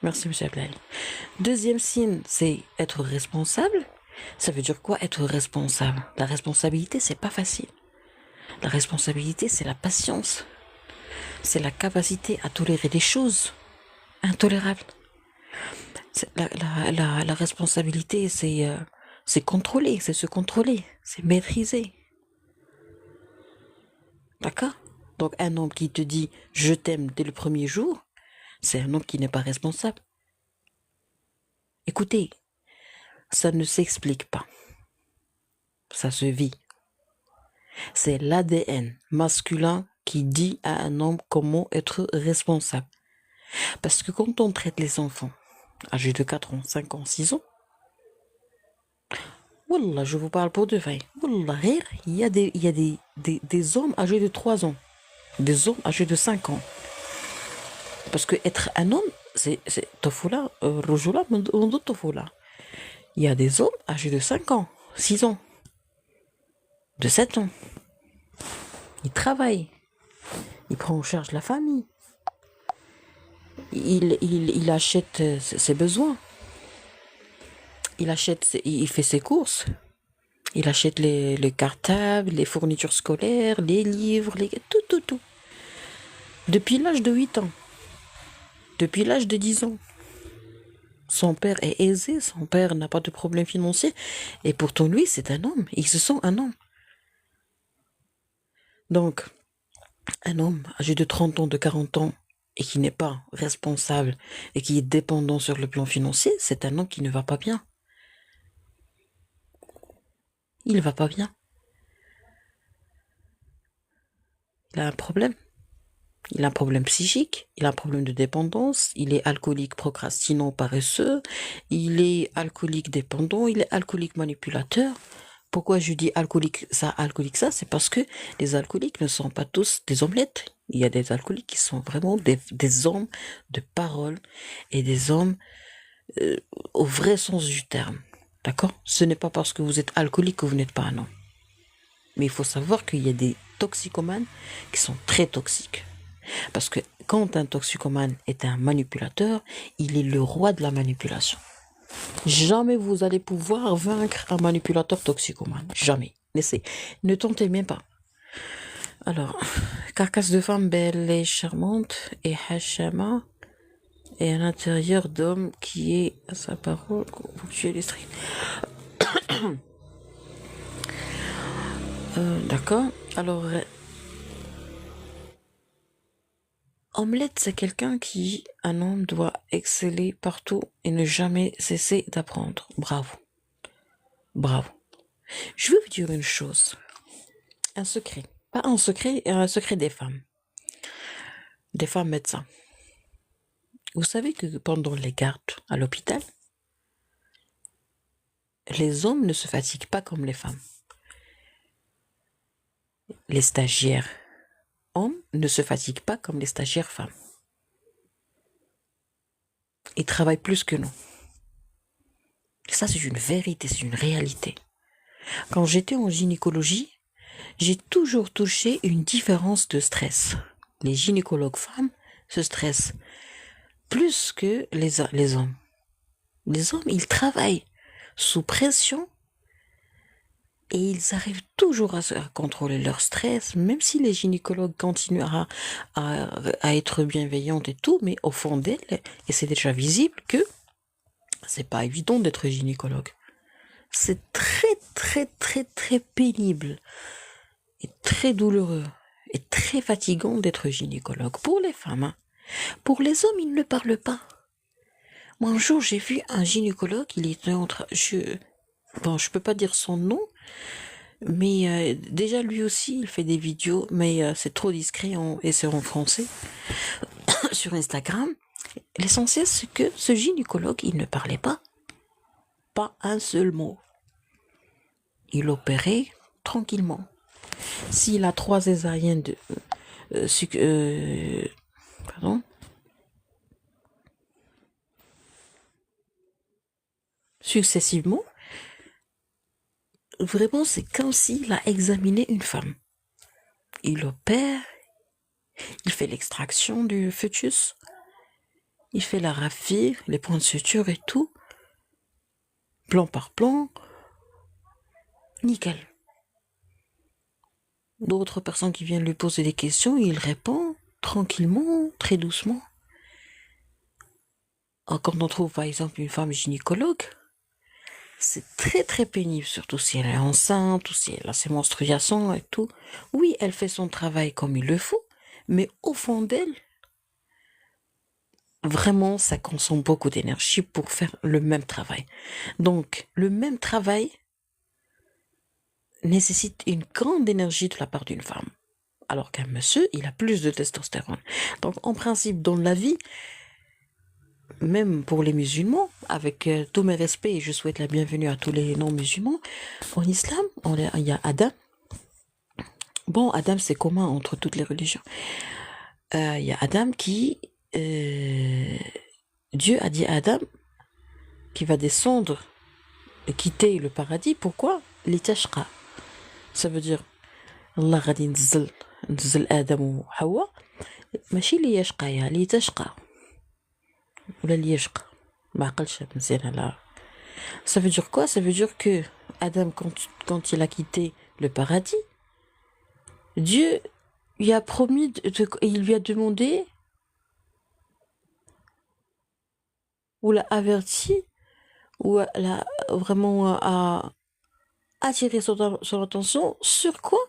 A: Merci, M. Ablaï. Deuxième signe, c'est être responsable. Ça veut dire quoi, être responsable? La responsabilité, c'est pas facile. La responsabilité, c'est la patience. C'est la capacité à tolérer des choses intolérables. La responsabilité, c'est contrôler, c'est se contrôler, c'est maîtriser. D'accord? Donc un homme qui te dit « je t'aime » dès le premier jour, c'est un homme qui n'est pas responsable. Écoutez, ça ne s'explique pas. Ça se vit. C'est l'ADN masculin qui dit à un homme comment être responsable. Parce que quand on traite les enfants âgés de 4 ans, 5 ans, 6 ans, Wallah, je vous parle pour de vrai. Wallah, il y a des hommes âgés de 3 ans, des hommes âgés de 5 ans. Parce que être un homme, c'est tofoula, rojula, mondo tofoula. Il y a des hommes âgés de 5 ans, 6 ans, de 7 ans. Ils travaillent, ils prennent en charge la famille, il achète ses besoins, il fait ses courses, il achète les cartables, les fournitures scolaires, les livres, tout. Depuis l'âge de 8 ans, depuis l'âge de 10 ans. Son père est aisé, son père n'a pas de problème financier, et pourtant lui, c'est un homme, il se sent un homme. Donc, un homme âgé de 30 ans, de 40 ans, et qui n'est pas responsable, et qui est dépendant sur le plan financier, c'est un homme qui ne va pas bien. Il ne va pas bien. Il a un problème. Il a un problème psychique, il a un problème de dépendance, il est alcoolique procrastinant paresseux, il est alcoolique dépendant, il est alcoolique manipulateur. Pourquoi je dis alcoolique ça, c'est parce que les alcooliques ne sont pas tous des omelettes. Il y a des alcooliques qui sont vraiment des hommes de parole et des hommes au vrai sens du terme. D'accord? Ce n'est pas parce que vous êtes alcoolique que vous n'êtes pas un homme. Mais il faut savoir qu'il y a des toxicomanes qui sont très toxiques. Parce que quand un toxicomane est un manipulateur, il est le roi de la manipulation. Jamais vous allez pouvoir vaincre un manipulateur toxicomane. Jamais. Ne tentez même pas. Alors, carcasse de femme belle et charmante et hachama, et à l'intérieur d'homme qui est à sa parole ponctuel et strict. D'accord. Alors, omelette, c'est quelqu'un qui, un homme, doit exceller partout et ne jamais cesser d'apprendre. Bravo. Bravo. Je vais vous dire une chose. Un secret. Pas un secret des femmes. Des femmes médecins. Vous savez que pendant les gardes à l'hôpital, les hommes ne se fatiguent pas comme les femmes. Les stagiaires hommes ne se fatiguent pas comme les stagiaires femmes. Ils travaillent plus que nous. Et ça, c'est une vérité, c'est une réalité. Quand j'étais en gynécologie, j'ai toujours touché une différence de stress. Les gynécologues femmes se stressent plus que les hommes. Les hommes, ils travaillent sous pression et ils arrivent toujours à contrôler leur stress, même si les gynécologues continuent à être bienveillantes et tout, mais au fond d'elles, et c'est déjà visible que c'est pas évident d'être gynécologue. C'est très pénible et très douloureux et très fatigant d'être gynécologue pour les femmes. Pour les hommes, ils ne parlent pas. Moi, un jour, j'ai vu un gynécologue, il était en train... Bon, je peux pas dire son nom, mais déjà, lui aussi, il fait des vidéos, mais c'est trop discret et c'est en français, sur Instagram. L'essentiel, c'est que ce gynécologue, il ne parlait pas. Pas un seul mot. Il opérait tranquillement. S'il a 3 césariennes pardon, successivement, vraiment, c'est comme s'il a examiné une femme. Il opère, il fait l'extraction du fœtus, il fait la raffire, les points de suture et tout, plan par plan, nickel. D'autres personnes qui viennent lui poser des questions, il répond tranquillement, très doucement. Quand on trouve par exemple une femme gynécologue, c'est très très pénible, surtout si elle est enceinte ou si elle a ses menstruations et tout. Oui, elle fait son travail comme il le faut, mais au fond d'elle, vraiment, ça consomme beaucoup d'énergie pour faire le même travail. Donc, le même travail nécessite une grande énergie de la part d'une femme. Alors qu'un monsieur, il a plus de testostérone. Donc, en principe, dans la vie, même pour les musulmans, avec tous mes respects, et je souhaite la bienvenue à tous les non-musulmans, en islam, il y a Adam. Bon, Adam, c'est commun entre toutes les religions. Il y a Adam qui... Dieu a dit à Adam qu'il va descendre et quitter le paradis. Pourquoi? Litashqa. Ça veut dire Allah غادي نزل آدم وحواء ماشي ليشقى لتشقى ولا ليشقى ما عقلش مزيان على. Ça veut dire quoi? Ça veut dire que Adam, quand il a quitté le paradis, Dieu lui a promis, il lui a demandé, ou l'a averti, ou l'a vraiment a attiré son attention sur quoi?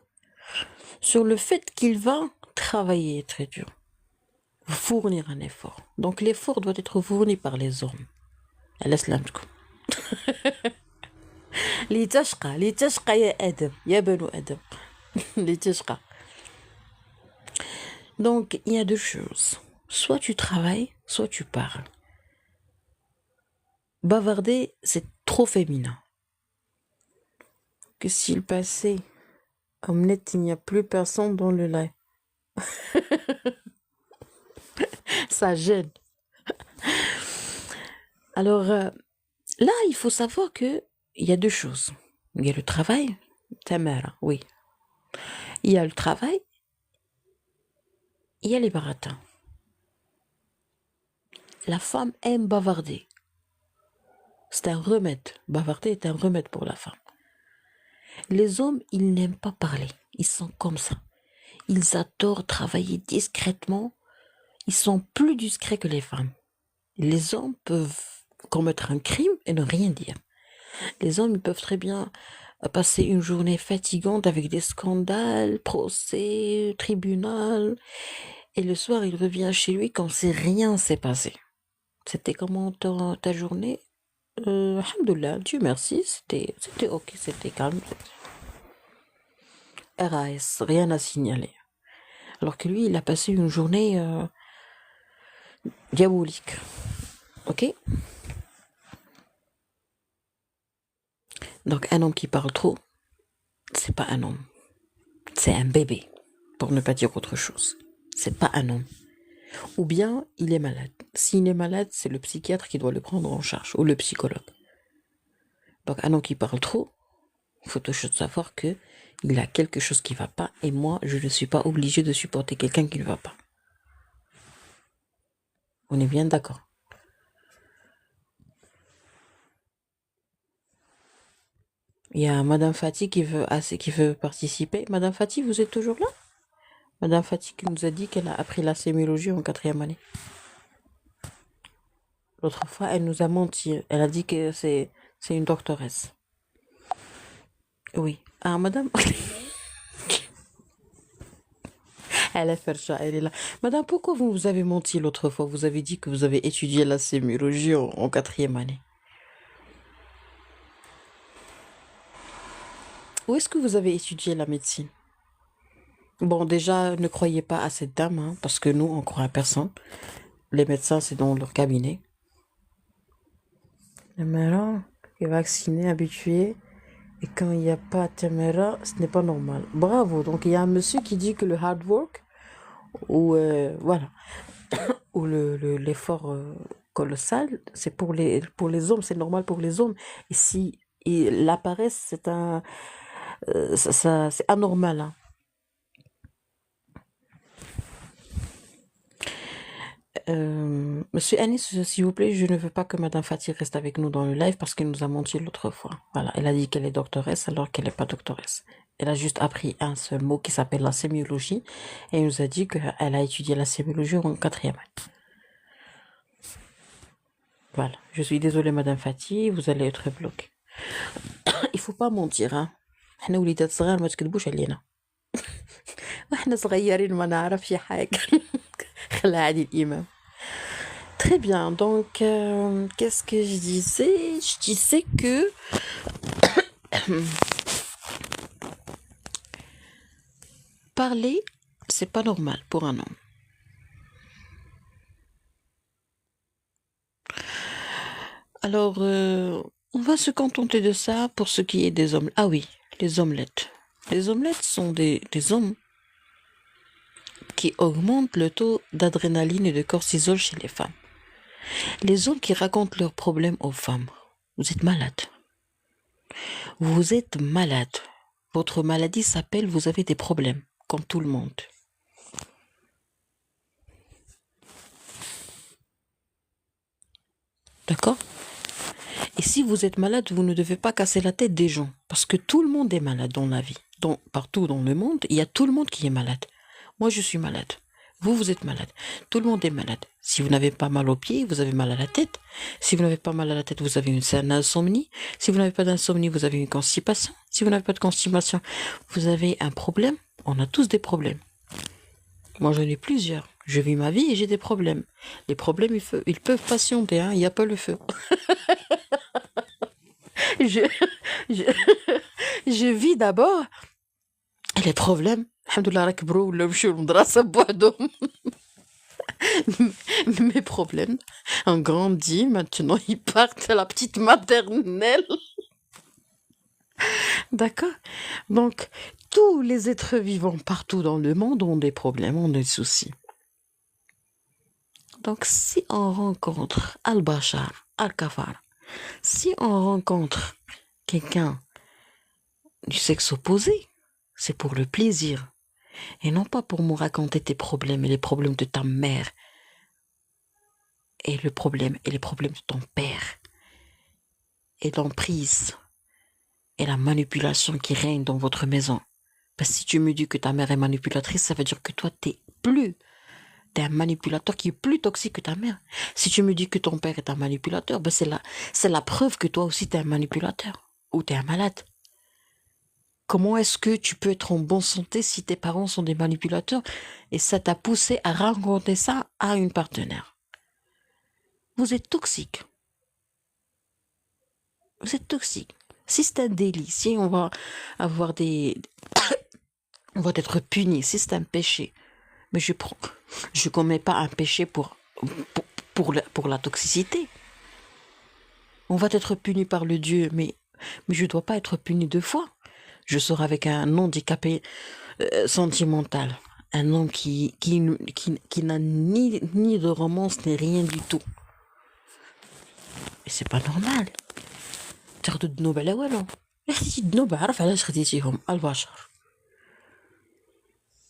A: Sur le fait qu'il va travailler très dur, fournir un effort. Donc l'effort doit être fourni par les hommes. الاسلام تكون لتشقى يا آدم يا بنو آدم لتشقى. Donc il y a deux choses. Soit tu travailles, soit tu parles. Bavarder, c'est trop féminin. Que s'il passait omelette, il n'y a plus personne dans le lait. Ça gêne. Alors là, il faut savoir que il y a deux choses. Il y a le travail, ta mère, oui. Il y a le travail, il y a les baratins. La femme aime bavarder. C'est un remède. Bavarder est un remède pour la femme. Les hommes, ils n'aiment pas parler. Ils sont comme ça. Ils adorent travailler discrètement. Ils sont plus discrets que les femmes. Les hommes peuvent commettre un crime et ne rien dire. Les hommes, ils peuvent très bien passer une journée fatigante avec des scandales, procès, tribunal. Et le soir, il revient chez lui comme si rien s'est passé. C'était comment ta journée? Alhamdoulilah, Dieu merci, c'était ok, c'était calme. RAS, rien à signaler. Alors que lui, il a passé une journée diabolique. Ok? Donc un homme qui parle trop, c'est pas un homme. C'est un bébé, pour ne pas dire autre chose. C'est pas un homme. Ou bien il est malade. S'il est malade, c'est le psychiatre qui doit le prendre en charge, ou le psychologue. Donc un homme qui parle trop, il faut toujours savoir que il a quelque chose qui va pas, et moi, je ne suis pas obligée de supporter quelqu'un qui ne va pas. On est bien d'accord. Il y a Madame Fatih qui veut participer. Madame Fatih, vous êtes toujours là? Madame Fatih qui nous a dit qu'elle a appris la sémiologie en 4e année. L'autre fois, elle nous a menti. Elle a dit que c'est une doctoresse. Oui. Ah, madame. Elle est Fercha, elle est là. Madame, pourquoi vous avez menti l'autre fois? Vous avez dit que vous avez étudié la sémiologie en quatrième année. Où est-ce que vous avez étudié la médecine? Bon, déjà, ne croyez pas à cette dame, hein, parce que nous, on croit à personne. Les médecins, c'est dans leur cabinet. Tamara est vacciné, habitué. Et quand il n'y a pas Tamara, ce n'est pas normal. Bravo. Donc, il y a un monsieur qui dit que le hard work, ou voilà, ou l'effort colossal, c'est pour les hommes, c'est normal pour les hommes. Et si la paresse, c'est anormal, hein. Monsieur Anis, s'il vous plaît, je ne veux pas que Madame Fatih reste avec nous dans le live parce qu'elle nous a menti l'autre fois. Voilà, elle a dit qu'elle est doctoresse alors qu'elle n'est pas doctoresse. Elle a juste appris un seul mot qui s'appelle la sémiologie et elle nous a dit qu'elle a étudié la sémiologie en quatrième année. Voilà, je suis désolée Madame Fatih, vous allez être bloquée. Il faut pas mentir, hein. احنا وليدات صغار ما تكذبوش علينا. واحنا صغيرين ما نعرف شي حاجة. خلى عادي الإمام. Très bien, donc qu'est-ce que je disais? Je disais que parler, c'est pas normal pour un homme. Alors, on va se contenter de ça pour ce qui est des omelettes. Ah oui, les omelettes. Les omelettes sont des hommes qui augmentent le taux d'adrénaline et de cortisol chez les femmes. Les hommes qui racontent leurs problèmes aux femmes. Vous êtes malade. Vous êtes malade. Votre maladie s'appelle vous avez des problèmes, comme tout le monde. D'accord? Et si vous êtes malade, vous ne devez pas casser la tête des gens. Parce que tout le monde est malade dans la vie. Partout dans le monde, il y a tout le monde qui est malade. Moi, je suis malade. Vous êtes malade. Tout le monde est malade. Si vous n'avez pas mal aux pieds, vous avez mal à la tête. Si vous n'avez pas mal à la tête, vous avez une insomnie. Si vous n'avez pas d'insomnie, vous avez une constipation. Si vous n'avez pas de constipation, vous avez un problème. On a tous des problèmes. Moi, j'en ai plusieurs. Je vis ma vie et j'ai des problèmes. Les problèmes, ils peuvent patienter, hein. Il n'y a pas le feu. je vis d'abord les problèmes. Alhamdoulilah, rakbrou ولا مشاو للمدرسة بوحدهم. Mes problèmes ont grandi. Maintenant, ils partent à la petite maternelle. D'accord? Donc, tous les êtres vivants partout dans le monde ont des problèmes, ont des soucis. Donc, si on rencontre Al-Bashar, Al-Kafar, si on rencontre quelqu'un du sexe opposé, c'est pour le plaisir. Et non pas pour me raconter tes problèmes et les problèmes de ta mère. Et les problèmes de ton père. Et l'emprise. Et la manipulation qui règne dans votre maison. Parce que si tu me dis que ta mère est manipulatrice, ça veut dire que toi, t'es un manipulateur qui est plus toxique que ta mère. Si tu me dis que ton père est un manipulateur, ben c'est la preuve que toi aussi t'es un manipulateur. Ou t'es un malade. Comment est-ce que tu peux être en bonne santé si tes parents sont des manipulateurs et ça t'a poussé à raconter ça à une partenaire? Vous êtes toxique. Vous êtes toxique. Si c'est un délit, si on va avoir on va être puni, si c'est un péché, mais je commets pas un péché pour la toxicité. On va être puni par le Dieu, mais je dois pas être puni deux fois. Je sors avec un handicapé sentimental. Un homme qui n'a ni de romance, ni rien du tout. Et c'est pas normal. تاخدوا الذنوب على والو. حتى الذنوب عرف علاش خديتيهم البشر.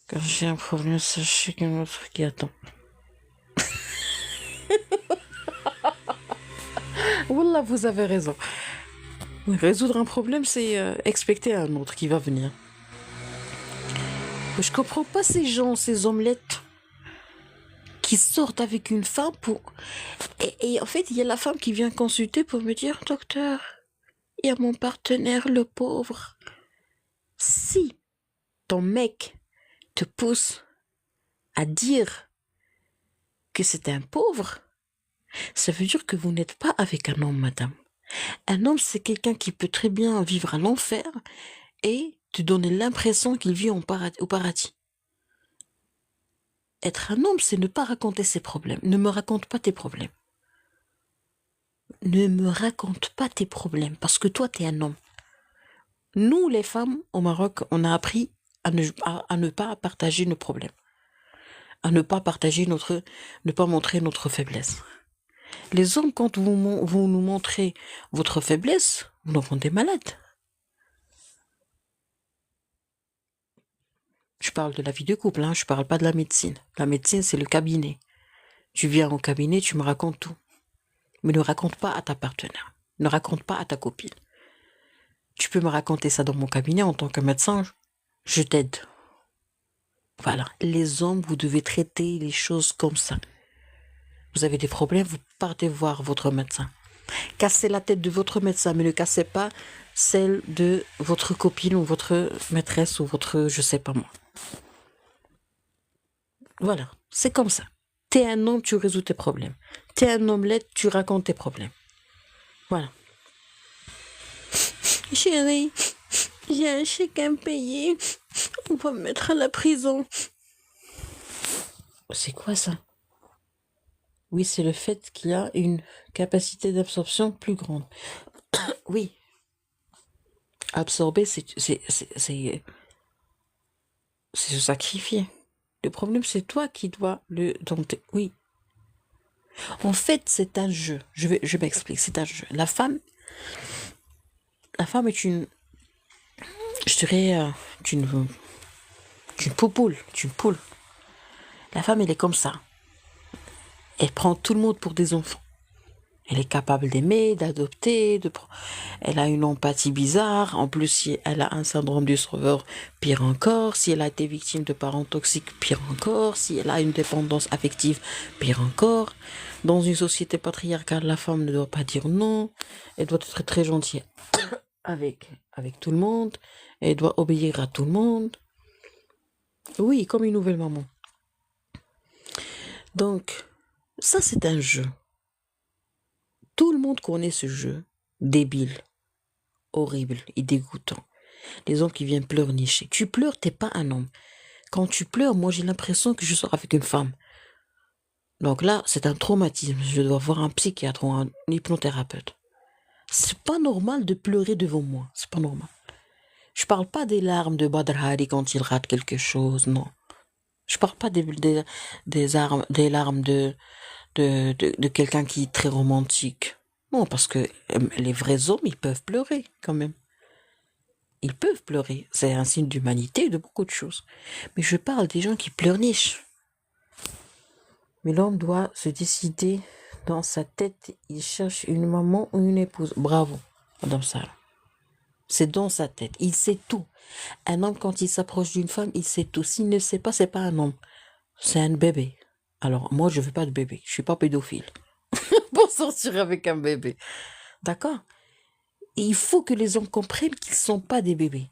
A: Quand j'ai un problème, sachez qu'il y a un autre qui attend. Wallah, vous avez raison. Résoudre un problème, c'est expecter un autre qui va venir. Je comprends pas ces gens, ces omelettes qui sortent avec une femme pour... Et en fait, il y a la femme qui vient consulter pour me dire, docteur, il y a mon partenaire, le pauvre. Si ton mec te pousse à dire que c'est un pauvre, ça veut dire que vous n'êtes pas avec un homme, madame. Un homme, c'est quelqu'un qui peut très bien vivre à l'enfer et te donner l'impression qu'il vit au paradis. Être un homme, c'est ne pas raconter ses problèmes. Ne me raconte pas tes problèmes. Ne me raconte pas tes problèmes, parce que toi, t'es un homme. Nous, les femmes, au Maroc, on a appris à ne pas partager nos problèmes, à ne pas ne pas montrer notre faiblesse. Les hommes, quand vous nous montrez votre faiblesse, vous nous rendez malades. Je parle de la vie de couple, je parle pas de la médecine. La médecine, c'est le cabinet. Tu viens au cabinet, tu me racontes tout. Mais ne raconte pas à ta partenaire. Ne raconte pas à ta copine. Tu peux me raconter ça dans mon cabinet en tant que médecin, je t'aide. Voilà. Les hommes, vous devez traiter les choses comme ça. Vous avez des problèmes, vous partez voir votre médecin. Cassez la tête de votre médecin, mais ne cassez pas celle de votre copine ou votre maîtresse ou votre, je sais pas moi. Voilà, c'est comme ça. T'es un homme, tu résous tes problèmes. T'es un omelette, tu racontes tes problèmes. Voilà. Chérie, j'ai un chèque impayé. On va me mettre à la prison. C'est quoi ça? Oui, c'est le fait qu'il y a une capacité d'absorption plus grande. Oui. Absorber, c'est se sacrifier. Le problème, c'est toi qui dois le dompter. Oui. En fait, c'est un jeu. Je m'explique. C'est un jeu. La femme est une, je dirais, une poupoule. Une poule. La femme, elle est comme ça. Elle prend tout le monde pour des enfants. Elle est capable d'aimer, d'adopter, elle a une empathie bizarre. En plus, si elle a un syndrome du sauveur, pire encore. Si elle a été victime de parents toxiques, pire encore. Si elle a une dépendance affective, pire encore. Dans une société patriarcale, la femme ne doit pas dire non. Elle doit être très gentille avec tout le monde. Elle doit obéir à tout le monde. Oui, comme une nouvelle maman. Donc, ça c'est un jeu. Tout le monde connaît ce jeu débile, horrible et dégoûtant. Les hommes qui viennent pleurnicher. Tu pleures, t'es pas un homme. Quand tu pleures, moi j'ai l'impression que je sors avec une femme. Donc là, c'est un traumatisme. Je dois voir un psychiatre ou un hypnothérapeute. C'est pas normal de pleurer devant moi. C'est pas normal. Je parle pas des larmes de Badr Hari quand il rate quelque chose, non. Je parle pas des larmes de quelqu'un qui est très romantique. Non, parce que les vrais hommes, ils peuvent pleurer quand même. Ils peuvent pleurer. C'est un signe d'humanité et de beaucoup de choses. Mais je parle des gens qui pleurnichent. Mais l'homme doit se décider dans sa tête. Il cherche une maman ou une épouse. Bravo, Madame Sarah. C'est dans sa tête. Il sait tout. Un homme, quand il s'approche d'une femme, il sait tout. S'il ne sait pas, c'est pas un homme. C'est un bébé. Alors, moi, je veux pas de bébé. Je suis pas pédophile. Pour sortir avec un bébé. D'accord? Et il faut que les hommes comprennent qu'ils sont pas des bébés.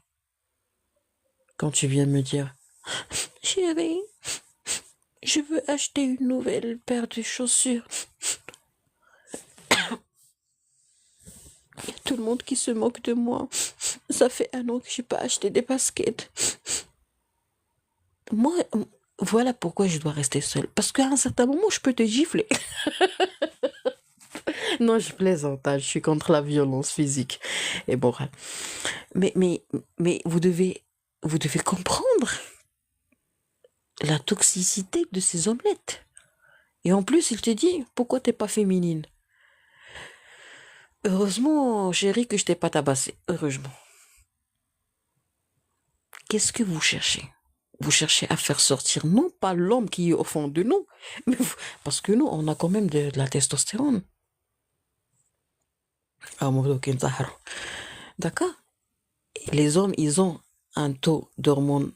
A: Quand tu viens me dire, chérie, je veux acheter une nouvelle paire de chaussures. Il y a tout le monde qui se moque de moi. Ça fait 1 an que j'ai pas acheté des baskets. Moi, voilà pourquoi je dois rester seule. Parce qu'à un certain moment, je peux te gifler. Non, je plaisante, je suis contre la violence physique et morale. Mais vous devez comprendre la toxicité de ces omelettes. Et en plus, il te dit, pourquoi t'es pas féminine? Heureusement, chérie, que je t'ai pas tabassé. Heureusement. Qu'est-ce que vous cherchez? Vous cherchez à faire sortir, non pas l'homme qui est au fond de nous, mais parce que nous, on a quand même de la testostérone. D'accord? Les hommes, ils ont un taux d'hormones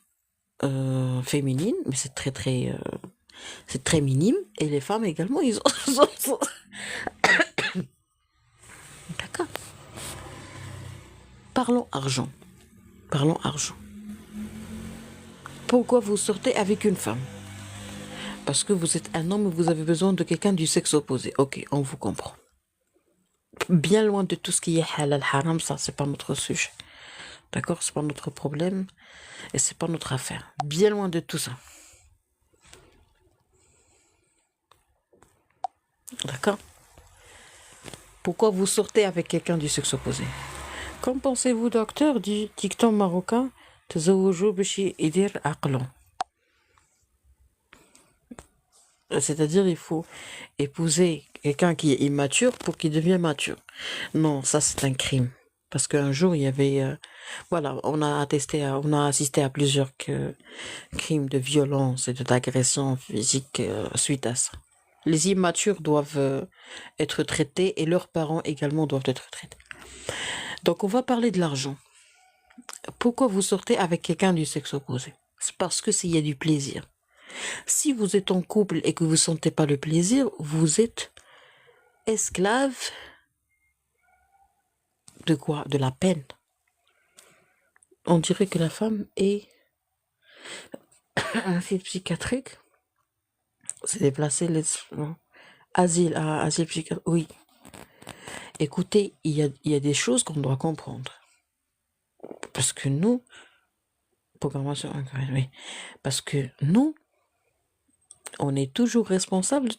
A: féminines, mais c'est très minime. Et les femmes également, ils ont... D'accord? Parlons argent. Pourquoi vous sortez avec une femme? Parce que vous êtes un homme et vous avez besoin de quelqu'un du sexe opposé. Ok, on vous comprend. Bien loin de tout ce qui est halal, haram, ça, c'est pas notre sujet. D'accord? C'est pas notre problème et c'est pas notre affaire. Bien loin de tout ça. D'accord? Pourquoi vous sortez avec quelqu'un du sexe opposé? Qu'en pensez-vous, docteur, du dicton marocain تزوجوا باش يدير عقله? C'est-à-dire, il faut épouser quelqu'un qui est immature pour qu'il devienne mature. Non, ça c'est un crime. Parce qu'un jour, il y avait... voilà, on a assisté à plusieurs crimes de violence et d'agression physique suite à ça. Les immatures doivent être traités et leurs parents également doivent être traités. Donc, on va parler de l'argent. Pourquoi vous sortez avec quelqu'un du sexe opposé? C'est parce que s'il y a du plaisir. Si vous êtes en couple et que vous ne sentez pas le plaisir, vous êtes esclave de quoi? De la peine. On dirait que la femme est un asile psychiatrique. C'est déplacé asile psychiatrique. Oui. Écoutez, il y a des choses qu'on doit comprendre. Parce que nous, programmation, oui. Parce que nous, on est toujours responsable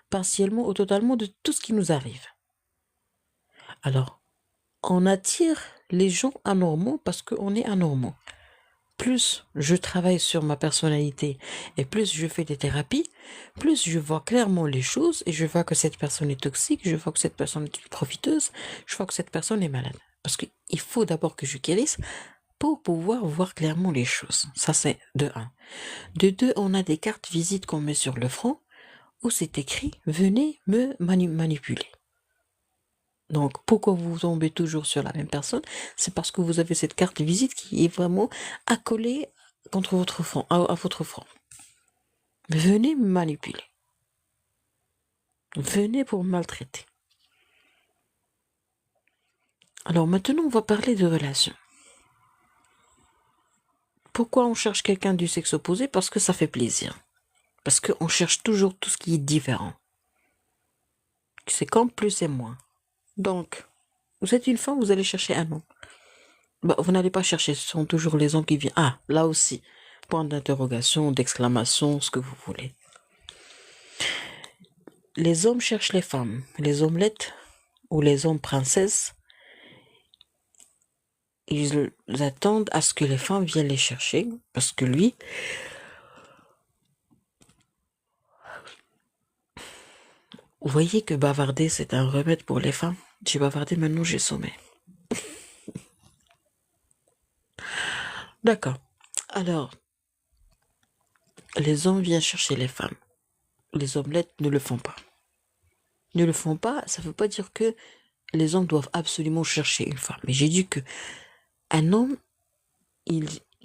A: partiellement ou totalement de tout ce qui nous arrive. Alors, on attire les gens anormaux parce qu'on est anormaux. Plus je travaille sur ma personnalité et plus je fais des thérapies, plus je vois clairement les choses et je vois que cette personne est toxique, je vois que cette personne est profiteuse, je vois que cette personne est malade. Parce qu'il faut d'abord que je guérisse pour pouvoir voir clairement les choses. Ça, c'est de 1. De 2, on a des cartes visites qu'on met sur le front où c'est écrit « Venez me manipuler ». Donc, pourquoi vous tombez toujours sur la même personne? C'est parce que vous avez cette carte visite qui est vraiment accolée contre votre front, à votre front. Venez me manipuler. Venez pour me maltraiter. Alors maintenant, on va parler de relations. Pourquoi on cherche quelqu'un du sexe opposé? Parce que ça fait plaisir. Parce qu'on cherche toujours tout ce qui est différent. C'est comme plus et moins. Donc, vous êtes une femme, vous allez chercher un homme. Bah, vous n'allez pas chercher, ce sont toujours les hommes qui viennent. Ah, là aussi, point d'interrogation, d'exclamation, ce que vous voulez. Les hommes cherchent les femmes, les omelettes ou les hommes princesses. Ils attendent à ce que les femmes viennent les chercher, parce que lui, vous voyez que bavarder, c'est un remède pour les femmes. J'ai bavardé, maintenant j'ai sommeil. D'accord. Alors, les hommes viennent chercher les femmes. Les omelettes ne le font pas. Ne le font pas, ça ne veut pas dire que les hommes doivent absolument chercher une femme. Mais j'ai dit que un homme,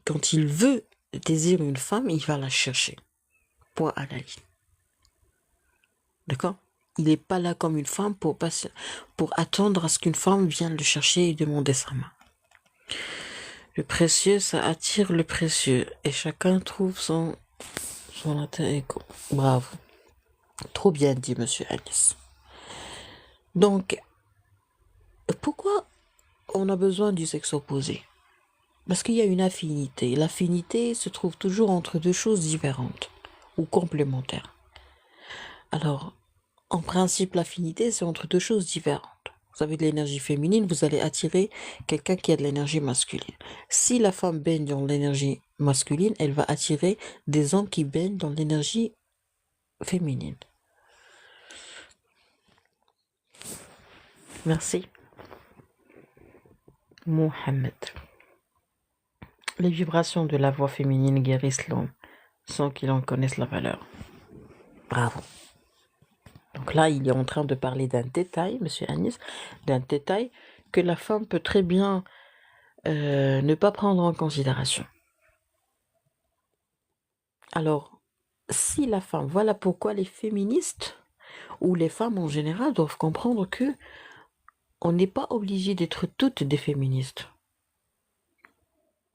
A: quand il veut désirer une femme, il va la chercher. Point à la ligne. D'accord? Il n'est pas là comme une femme pour attendre à ce qu'une femme vienne le chercher et demander sa main. Le précieux, ça attire le précieux. Et chacun trouve son intérêt. Bravo. Trop bien dit, monsieur Alice. Donc, pourquoi on a besoin du sexe opposé? Parce qu'il y a une affinité. L'affinité se trouve toujours entre deux choses différentes ou complémentaires. Alors, en principe, l'affinité, c'est entre deux choses différentes. Vous avez de l'énergie féminine, vous allez attirer quelqu'un qui a de l'énergie masculine. Si la femme baigne dans l'énergie masculine, elle va attirer des hommes qui baignent dans l'énergie féminine. Merci. Mohamed. Les vibrations de la voix féminine guérissent l'homme sans qu'il en connaisse la valeur. Bravo. Donc là, il est en train de parler d'un détail, monsieur Anis, d'un détail que la femme peut très bien ne pas prendre en considération. Alors, si la femme, voilà pourquoi les féministes ou les femmes en général doivent comprendre que on n'est pas obligé d'être toutes des féministes.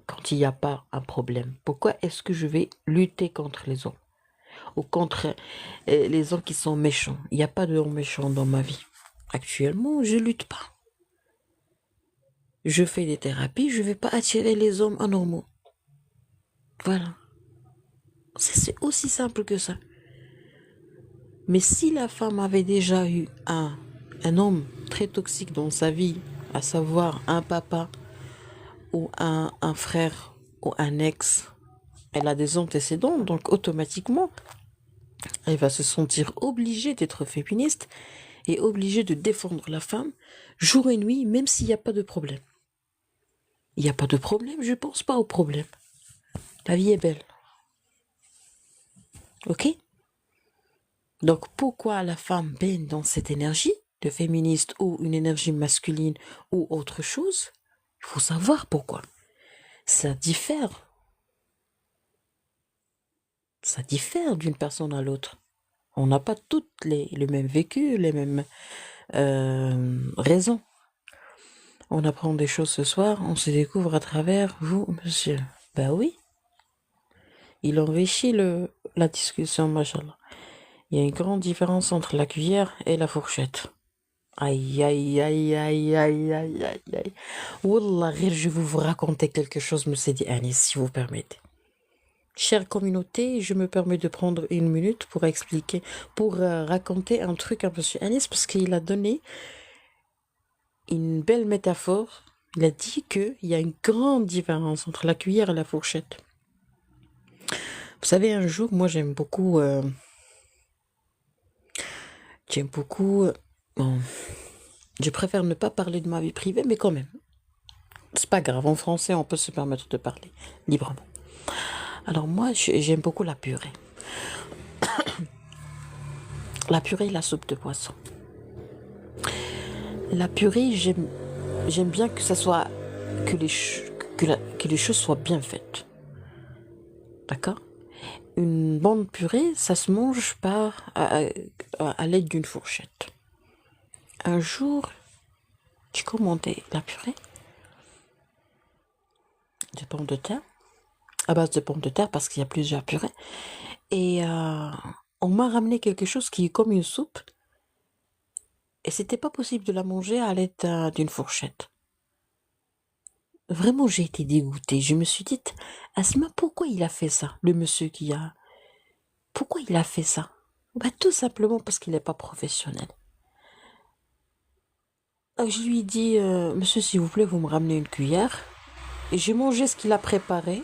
A: Quand quand il n'y a pas un problème? Pourquoi est-ce que je vais lutter contre les hommes ou contre les hommes qui sont méchants? Il n'y a pas d'hommes méchants dans ma vie. Actuellement, je lutte pas. Je fais des thérapies, je vais pas attirer les hommes anormaux. Voilà. C'est aussi simple que ça. Mais si la femme avait déjà eu un homme très toxique dans sa vie, à savoir un papa ou un frère ou un ex, elle a des antécédents, donc automatiquement, elle va se sentir obligée d'être féministe et obligée de défendre la femme jour et nuit, même s'il n'y a pas de problème. Il n'y a pas de problème, je pense pas au problème. La vie est belle. Ok? Donc pourquoi la femme baigne dans cette énergie de féministe ou une énergie masculine ou autre chose? Il faut savoir pourquoi. Ça diffère. Ça diffère d'une personne à l'autre. On n'a pas toutes le même vécu, les mêmes raisons. On apprend des choses ce soir, on se découvre à travers vous, monsieur. Ben oui. Il enrichit la discussion, machallah. Il y a une grande différence entre la cuillère et la fourchette. Aïe, aïe, aïe, aïe, aïe, aïe, aïe, aïe. Wallah, je vais vous raconter quelque chose, monsieur Anis, si vous permettez. Chère communauté, je me permets de prendre une minute pour expliquer, pour raconter un truc à monsieur Anis, parce qu'il a donné une belle métaphore. Il a dit qu'il y a une grande différence entre la cuillère et la fourchette. Vous savez, un jour, moi j'aime beaucoup... bon, je préfère ne pas parler de ma vie privée, mais quand même. C'est pas grave, en français, on peut se permettre de parler librement. Alors moi, j'aime beaucoup la purée. La purée et la soupe de poisson. La purée, j'aime bien que ça soit... que les choses soient bien faites. D'accord? Une bonne purée, ça se mange à l'aide d'une fourchette. Un jour, j'ai commandé la purée de pommes de terre, à base de pommes de terre parce qu'il y a plusieurs purées. Et on m'a ramené quelque chose qui est comme une soupe. Et c'était pas possible de la manger à l'aide d'une fourchette. Vraiment, j'ai été dégoûtée. Je me suis dit, Asma, pourquoi il a fait ça, le monsieur Pourquoi il a fait ça? Bah, tout simplement parce qu'il n'est pas professionnel. Donc, je lui ai dit, monsieur, s'il vous plaît, vous me ramenez une cuillère. Et j'ai mangé ce qu'il a préparé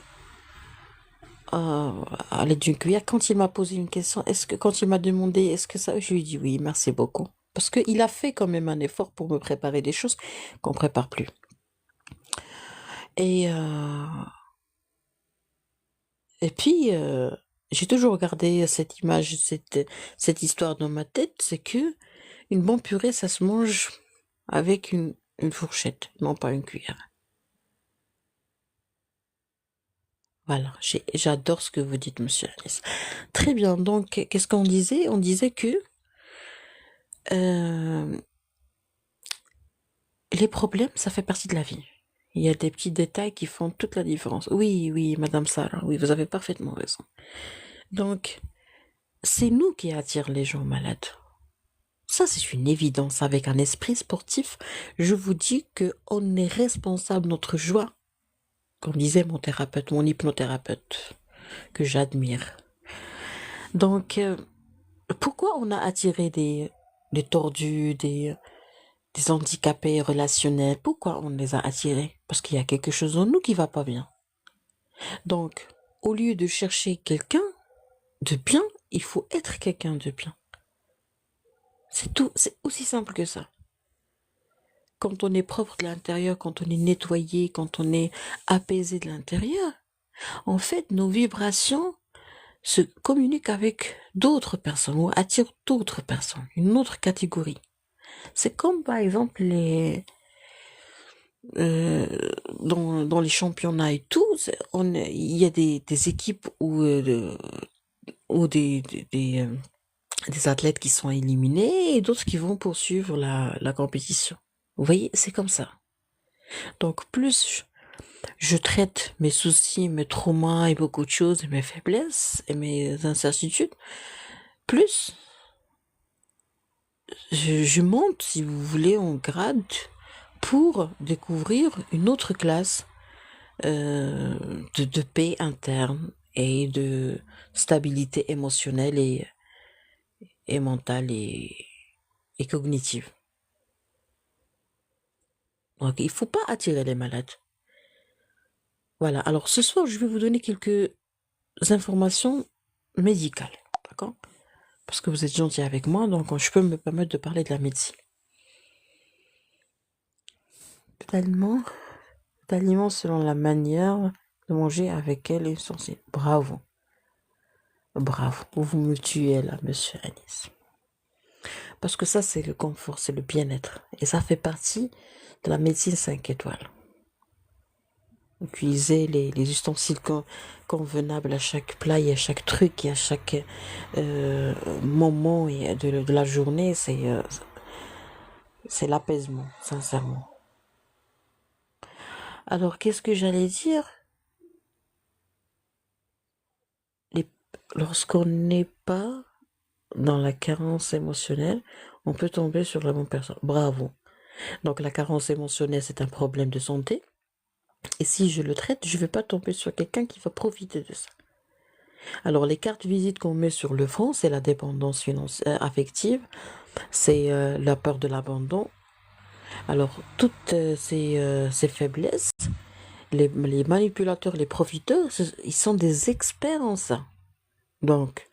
A: à l'aide d'une cuillère. Quand il m'a posé une question, quand il m'a demandé, est-ce que ça, je lui ai dit oui, merci beaucoup. Parce qu'il a fait quand même un effort pour me préparer des choses qu'on prépare plus. Et puis, j'ai toujours gardé cette image, cette histoire dans ma tête, c'est que une bonne purée, ça se mange avec une fourchette, non pas une cuillère. Voilà, j'adore ce que vous dites, monsieur Alice. Très bien, donc, qu'est-ce qu'on disait? On disait que les problèmes, ça fait partie de la vie. Il y a des petits détails qui font toute la différence. Oui, oui, Madame Sarah, oui, vous avez parfaitement raison. Donc, c'est nous qui attirons les gens malades. Ça, c'est une évidence. Avec un esprit sportif, je vous dis qu'on est responsable de notre joie. Comme disait mon thérapeute, mon hypnothérapeute, que j'admire. Donc, pourquoi on a attiré des tordus, des handicapés relationnels? Pourquoi on les a attirés? Parce qu'il y a quelque chose en nous qui va pas bien. Donc, au lieu de chercher quelqu'un de bien, il faut être quelqu'un de bien. C'est tout, c'est aussi simple que ça. Quand on est propre de l'intérieur, quand on est nettoyé, quand on est apaisé de l'intérieur, en fait, nos vibrations se communiquent avec d'autres personnes ou attirent d'autres personnes, une autre catégorie. C'est comme par exemple dans les championnats et tout, il y a des équipes ou des athlètes qui sont éliminés et d'autres qui vont poursuivre la compétition. Vous voyez, c'est comme ça. Donc plus je traite mes soucis, mes traumas et beaucoup de choses, et mes faiblesses et mes incertitudes. Plus, je monte, si vous voulez, en grade pour découvrir une autre classe de paix interne et de stabilité émotionnelle et mentale et cognitive. Donc, il ne faut pas attirer les malades. Voilà, alors ce soir, je vais vous donner quelques informations médicales, d'accord? Parce que vous êtes gentil avec moi, donc je peux me permettre de parler de la médecine. D'aliments selon la manière de manger avec quelle est censée. Bravo. Bravo. Vous me tuez là, monsieur Anis. Parce que ça, c'est le confort, c'est le bien-être. Et ça fait partie de la médecine 5 étoiles. Utiliser les ustensiles convenables à chaque plat et à chaque truc et à chaque moment et de la journée, c'est l'apaisement, sincèrement. Alors, qu'est-ce que j'allais dire? Lorsqu'on n'est pas dans la carence émotionnelle, on peut tomber sur la bonne personne. Bravo. Donc, la carence émotionnelle, c'est un problème de santé. Et si je le traite, je ne vais pas tomber sur quelqu'un qui va profiter de ça. Alors, les cartes visites qu'on met sur le front, c'est la dépendance affective, c'est la peur de l'abandon. Alors, toutes ces faiblesses, les manipulateurs, les profiteurs, ils sont des experts en ça. Donc,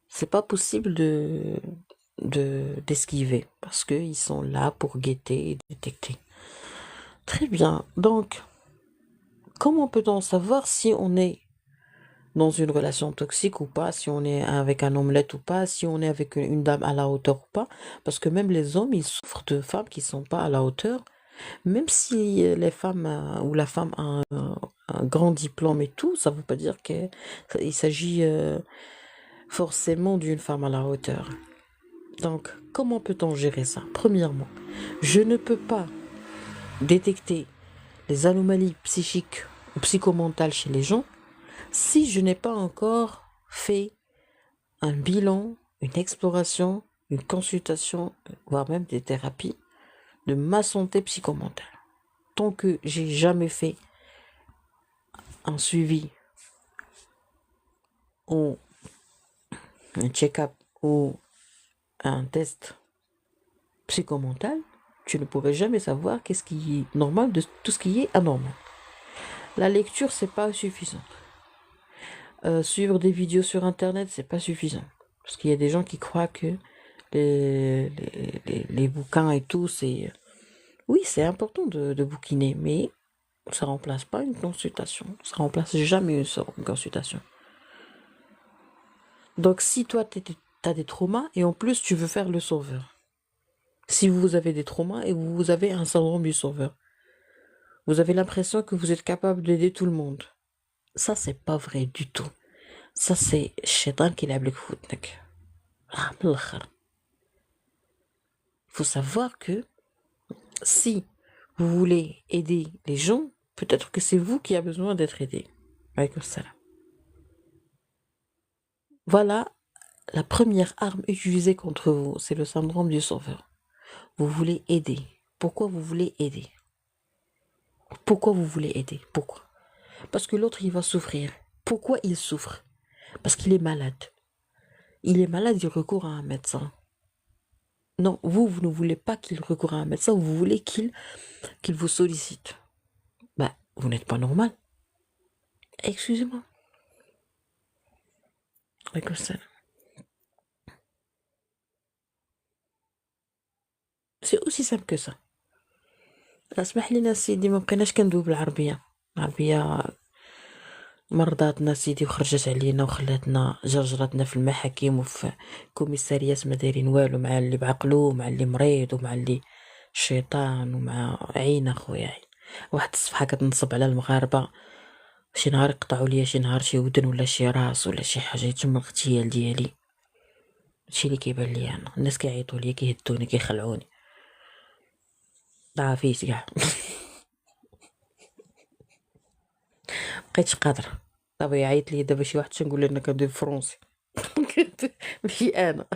A: c'est pas possible d'esquiver parce qu'ils sont là pour guetter et détecter. Très bien. Donc, comment peut-on savoir si on est dans une relation toxique ou pas, si on est avec un omelette ou pas, si on est avec une dame à la hauteur ou pas? Parce que même les hommes, ils souffrent de femmes qui sont pas à la hauteur. Même si les femmes ou la femme a un grand diplôme et tout, ça ne veut pas dire qu'il s'agit forcément d'une femme à la hauteur. Donc, comment peut-on gérer ça? Premièrement, je ne peux pas détecter les anomalies psychiques ou psychomentales chez les gens si je n'ai pas encore fait un bilan, une exploration, une consultation, voire même des thérapies de ma santé psychomentale. Tant que j'ai jamais fait un suivi ou un check-up ou un test psychomental, tu ne pourrais jamais savoir qu'est-ce qui est normal de tout ce qui est anormal. La lecture, c'est pas suffisant. Suivre des vidéos sur internet, c'est pas suffisant. Parce qu'il y a des gens qui croient que les bouquins et tout, c'est... Oui, c'est important de bouquiner, mais ça remplace pas une consultation. Ça remplace jamais une consultation. Donc si toi, t'as des traumas et en plus tu veux faire le sauveur. Si vous avez des traumas et vous avez un syndrome du sauveur, vous avez l'impression que vous êtes capable d'aider tout le monde. Ça, c'est pas vrai du tout. Ça, c'est الشيطان qui l'a في ودنك. من الآخر. Il faut savoir que si vous voulez aider les gens, peut-être que c'est vous qui avez besoin d'être aidé. Avec ça. Voilà la première arme utilisée contre vous, c'est le syndrome du sauveur. Vous voulez aider. Pourquoi vous voulez aider? Pourquoi vous voulez aider? Pourquoi? Parce que l'autre, il va souffrir. Pourquoi il souffre? Parce qu'il est malade. Il est malade, il recourt à un médecin. Non, vous ne voulez pas qu'il recourt à un médecin, vous voulez qu'il vous sollicite. Bah, vous n'êtes pas normal. Excusez-moi. Avec ça. C'est aussi simple que ça. اسمح لنا سيدي ما بقيناش كندوي بالعربية. العربية مرضاتنا سيدي وخرجت علينا وخلاتنا جرجرتنا في المحاكم وفي كوميساريات ما دايرين والو مع اللي بعقلو ومع اللي مريض ومع اللي الشيطان ومع عين اخويا عين. واحد الصفحة كتنصب على المغاربة شي نهار يقطعوا ليا شي نهار شي ودن ولا شي راس ولا شي حاجة يتم الاغتيال ديالي. هادشي اللي كيبان ليا انا الناس كيعيطوا ليا كيهدوني كيخلعوني ضعفيت كاع بقيتش قادرة. دابا يعيط لي دابا شي واحد تنقول له انا كندوي فرونسي. ماشي انا.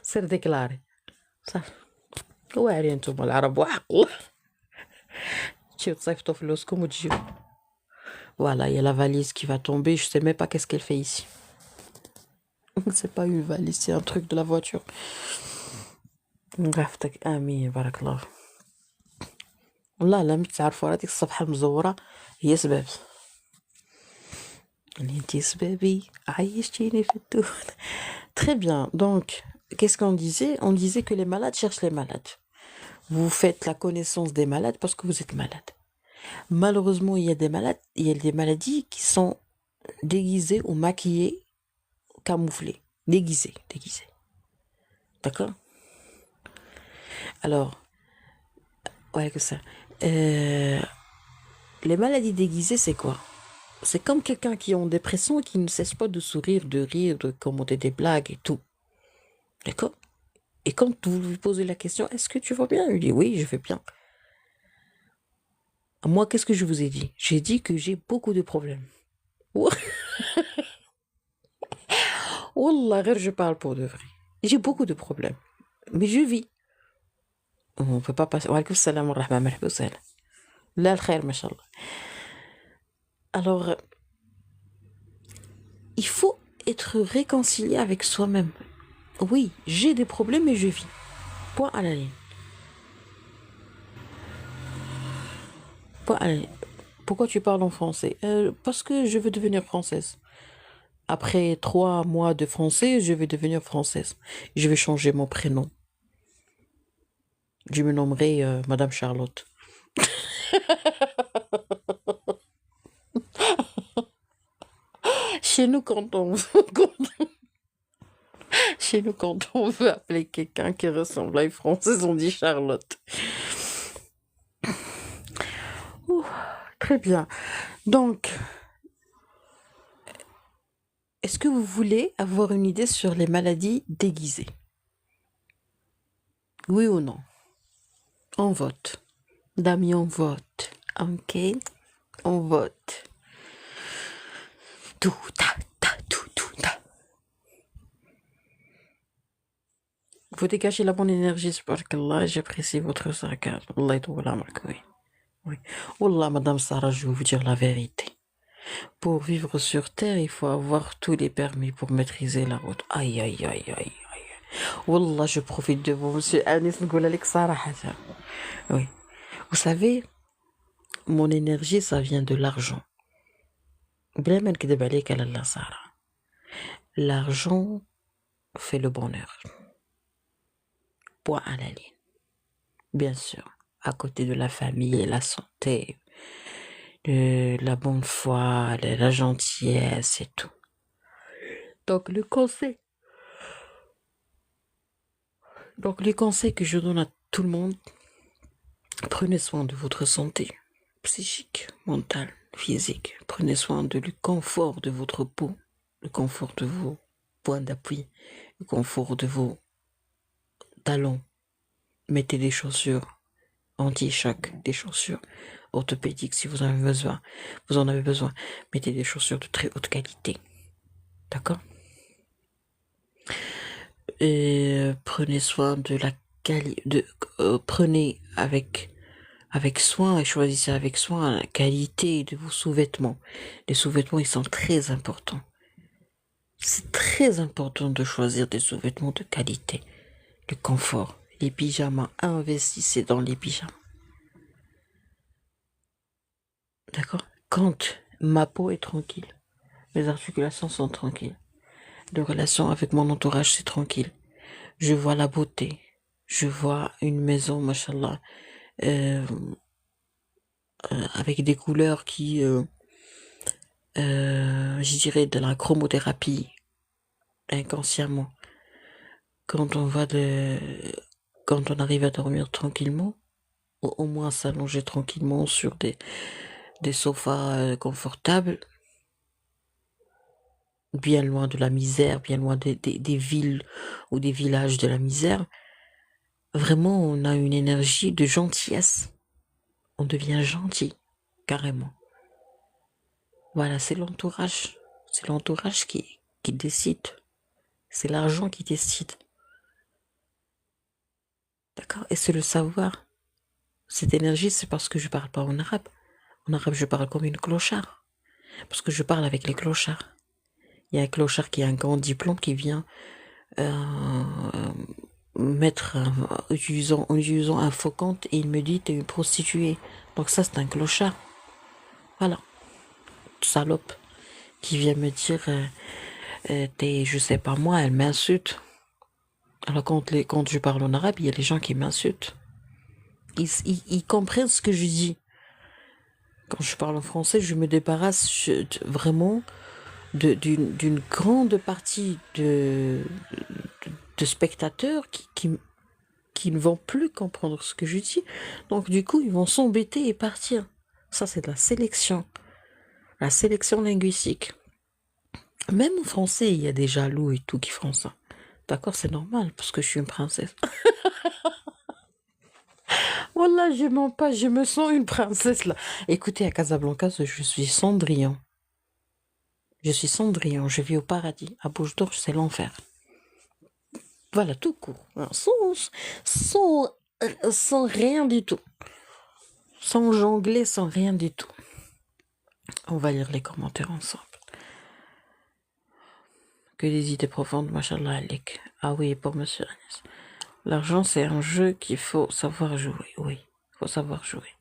A: سير ديكلاري صافي. واعرين نتوما العرب وحق الله. تمشيو تصيفطوا فلوسكم وتجيو. Voilà, il y a la valise qui va tomber, je sais même pas qu'est-ce qu'elle fait ici. C'est pas une valise, c'est un truc de la voiture. عرفتك امين بارك الله. والله لا تعرفوا هذيك الصفحة المزورة هي سبب. اللي انتي سبابي عيشتيني في الدود. Très bien, donc qu'est-ce qu'on disait? On disait que les malades cherchent les malades. Vous faites la connaissance des malades parce que vous êtes malade. Malheureusement, il y a des malades, il y a des maladies qui sont déguisées ou maquillées, camouflées, déguisées. D'accord? Alors, ouais, que ça. Les maladies déguisées, c'est quoi? C'est comme quelqu'un qui est en dépression et qui ne cesse pas de sourire, de rire, de commenter des blagues et tout. D'accord? Et quand vous lui posez la question, est-ce que tu vas bien? Il dit, oui, je vais bien. Moi, qu'est-ce que je vous ai dit? J'ai dit que j'ai beaucoup de problèmes. Wallah, je parle pour de vrai. J'ai beaucoup de problèmes. Mais je vis. On ne peut pas passer. Wa alaykoum salam wa rahma, marhaba wa sahla. La al-khair, mashallah. Alors, il faut être réconcilié avec soi-même. Oui, j'ai des problèmes et je vis. Point à la ligne. Point à la ligne. Pourquoi tu parles en français? Parce que je veux devenir française. Après 3 mois de français, je vais devenir française. Je vais changer mon prénom. Je me nommerai Madame Charlotte. Chez nous, quand on veut appeler quelqu'un qui ressemble à une française, on dit Charlotte. Ouh, très bien. Donc, est-ce que vous voulez avoir une idée sur les maladies déguisées? Oui ou non? On vote. Dami, on vote. Ok? On vote. Tout, ta, tout, ta. Vous dégagez la bonne énergie, subhanakallah, j'apprécie votre sarcasme. Allah yatoul amak, oui. Oui. Wallah, Madame Sarah, je vais vous dire la vérité. Pour vivre sur Terre, il faut avoir tous les permis pour maîtriser la route. Aïe, aïe, aïe, aïe, aïe. Wallah, je profite de vous, monsieur Anis Ngoulalek Sarahata. Oui. Vous savez, mon énergie, ça vient de l'argent. L'argent fait le bonheur. Point à la ligne. Bien sûr, à côté de la famille et la santé, de la bonne foi, de la gentillesse et tout. Donc, les conseils que je donne à tout le monde, prenez soin de votre santé psychique, mentale, physique. Prenez soin du confort de votre peau, le confort de vos points d'appui, le confort de vos talons. Mettez des chaussures anti-choc, des chaussures orthopédiques si vous en avez besoin. Mettez des chaussures de très haute qualité. D'accord? Et prenez soin de la qualité, prenez avec soin et choisissez avec soin la qualité de vos sous-vêtements. Les sous-vêtements, ils sont très importants. C'est très important de choisir des sous-vêtements de qualité. Le confort, les pyjamas, investissez dans les pyjamas. D'accord? Quand ma peau est tranquille, mes articulations sont tranquilles, les relations avec mon entourage, c'est tranquille. Je vois la beauté. Je vois une maison, mashallah, avec des couleurs qui, je dirais, de la chromothérapie, inconsciemment. Quand on arrive à dormir tranquillement, ou au moins s'allonger tranquillement sur des sofas confortables, bien loin de la misère, bien loin des villes ou des villages de la misère, vraiment on a une énergie de gentillesse. On devient gentil, carrément. Voilà, c'est l'entourage. C'est l'entourage qui décide. C'est l'argent qui décide. D'accord? Et c'est le savoir. Cette énergie, c'est parce que je parle pas en arabe. En arabe, je parle comme une clochard. Parce que je parle avec les clochards. Il y a un clochard qui a un grand diplôme qui vient euh, mettre en utilisant un faux compte et il me dit t'es une prostituée. Donc ça c'est un clochard. Voilà. Salope qui vient me dire t'es je sais pas moi, elle m'insulte. Alors quand je parle en arabe, il y a des gens qui m'insultent. Ils comprennent ce que je dis. Quand je parle en français, je me débarrasse vraiment d'une grande partie de spectateurs qui ne vont plus comprendre ce que je dis. Donc du coup, ils vont s'embêter et partir. Ça, c'est de la sélection linguistique. Même en français, il y a des jaloux et tout qui font ça. D'accord, c'est normal, parce que je suis une princesse. Voilà, je mens pas, je me sens une princesse là. Écoutez, à Casablanca, je suis Cendrillon. Je suis Cendrillon, je vis au paradis. À Bouche d'Or, c'est l'enfer. Voilà, tout court. Sans, sans rien du tout. Sans jongler, sans rien du tout. On va lire les commentaires ensemble. Que des idées profondes, machallah alik. Ah oui, pour monsieur Agnès. L'argent, c'est un jeu qu'il faut savoir jouer. Oui, il faut savoir jouer.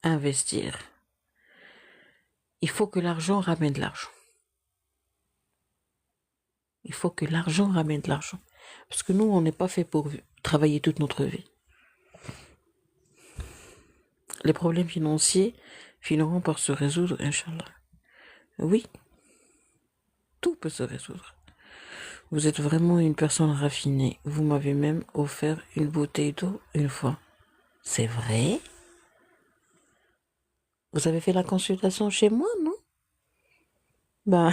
A: Investir. Il faut que l'argent ramène de l'argent. Il faut que l'argent ramène de l'argent. Parce que nous, on n'est pas fait pour travailler toute notre vie. Les problèmes financiers finiront par se résoudre, Inch'Allah. Oui, tout peut se résoudre. Vous êtes vraiment une personne raffinée. Vous m'avez même offert une bouteille d'eau une fois. C'est vrai? Vous avez fait la consultation chez moi, non? Ben,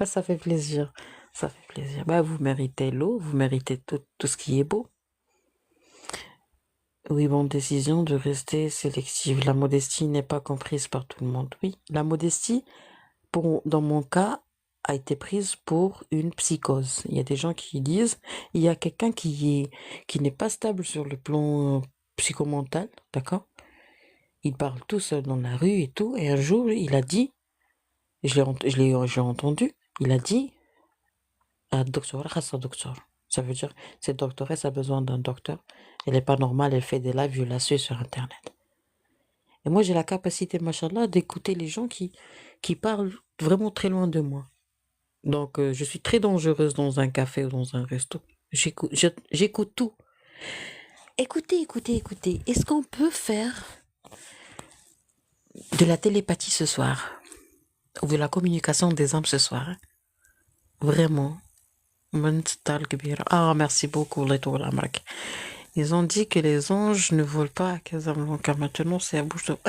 A: ça fait plaisir. Ça fait plaisir. Ben, vous méritez l'eau, vous méritez tout ce qui est beau. Oui, bonne décision de rester sélective. La modestie n'est pas comprise par tout le monde. Oui, la modestie, dans mon cas, a été prise pour une psychose. Il y a des gens qui disent, il y a quelqu'un qui n'est pas stable sur le plan psychomental, d'accord? Il parle tout seul dans la rue et tout, et un jour, il a dit, j'ai entendu, il a dit, un docteur, docteur. Ça veut dire, cette doctoresse a besoin d'un docteur. Elle n'est pas normale, elle fait des lives violations sur Internet. Et moi, j'ai la capacité, machallah, d'écouter les gens qui parlent vraiment très loin de moi. Donc, je suis très dangereuse dans un café ou dans un resto. J'écoute tout. Écoutez. Est-ce qu'on peut faire de la télépathie ce soir? Ou de la communication des âmes ce soir? Vraiment. Ah, merci beaucoup, Leto Lamrak. Ils ont dit que les anges ne volent pas à Casablanca. Maintenant, c'est à Bouche-d'Or.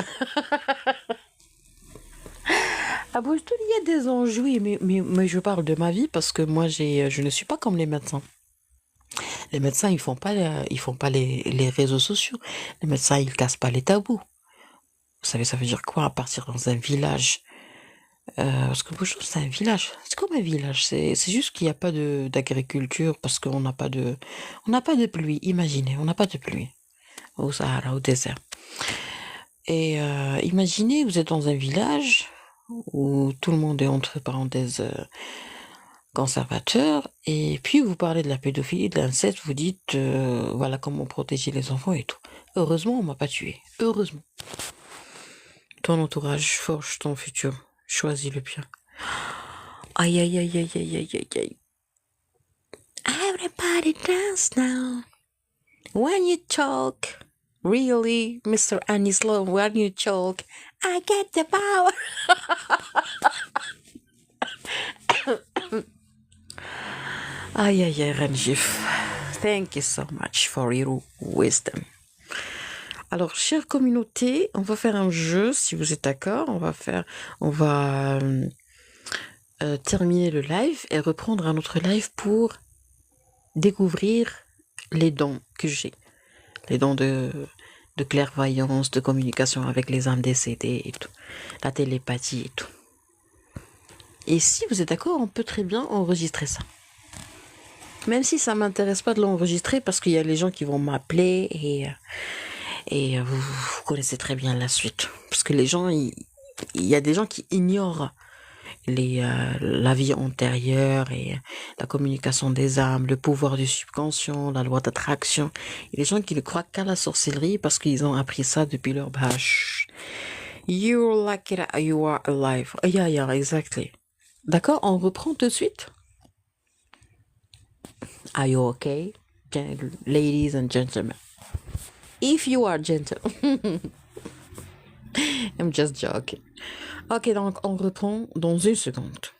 A: À Bouche-d'Or, il y a des anges, oui, mais je parle de ma vie parce que moi, je ne suis pas comme les médecins. Les médecins, ils font pas les réseaux sociaux. Les médecins, ils cassent pas les tabous. Vous savez, ça veut dire quoi à partir dans un village? Parce que Bouche-d'Or, c'est un village. C'est comme un village. C'est juste qu'il n'y a pas d'agriculture parce qu'on n'a pas de pluie. Imaginez, on n'a pas de pluie au Sahara, au désert. Et imaginez, vous êtes dans un village où tout le monde est entre parenthèses conservateur, et puis vous parlez de la pédophilie, de l'inceste, vous dites voilà comment protéger les enfants et tout. Heureusement, on m'a pas tué. Heureusement. Ton entourage forge ton futur. Choisis le bien. Aïe aïe aïe aïe aïe aïe aïe aïe. Everybody dance now. When you talk, really, Mr. Anislo, when you talk, I get the power. Aïe aïe aïe, Ranjif. Thank you so much for your wisdom. Alors, chère communauté, on va faire un jeu, si vous êtes d'accord. On va terminer le live et reprendre un autre live pour découvrir les dons que j'ai. Les dons de de clairvoyance, de communication avec les âmes décédées et tout, la télépathie et tout. Et si vous êtes d'accord, on peut très bien enregistrer ça. Même si ça m'intéresse pas de l'enregistrer parce qu'il y a les gens qui vont m'appeler et vous connaissez très bien la suite. Parce que les gens, il y a des gens qui ignorent la vie antérieure et la communication des âmes, le pouvoir du subconscient, la loi d'attraction. Il y a des gens qui ne croient qu'à la sorcellerie parce qu'ils ont appris ça depuis leur bâche. You're lucky that you are alive. Yeah, exactly. D'accord, on reprend tout de suite. Are you okay, ladies and gentlemen? If you are gentle. I'm just joking. Ok, donc on reprend dans une seconde.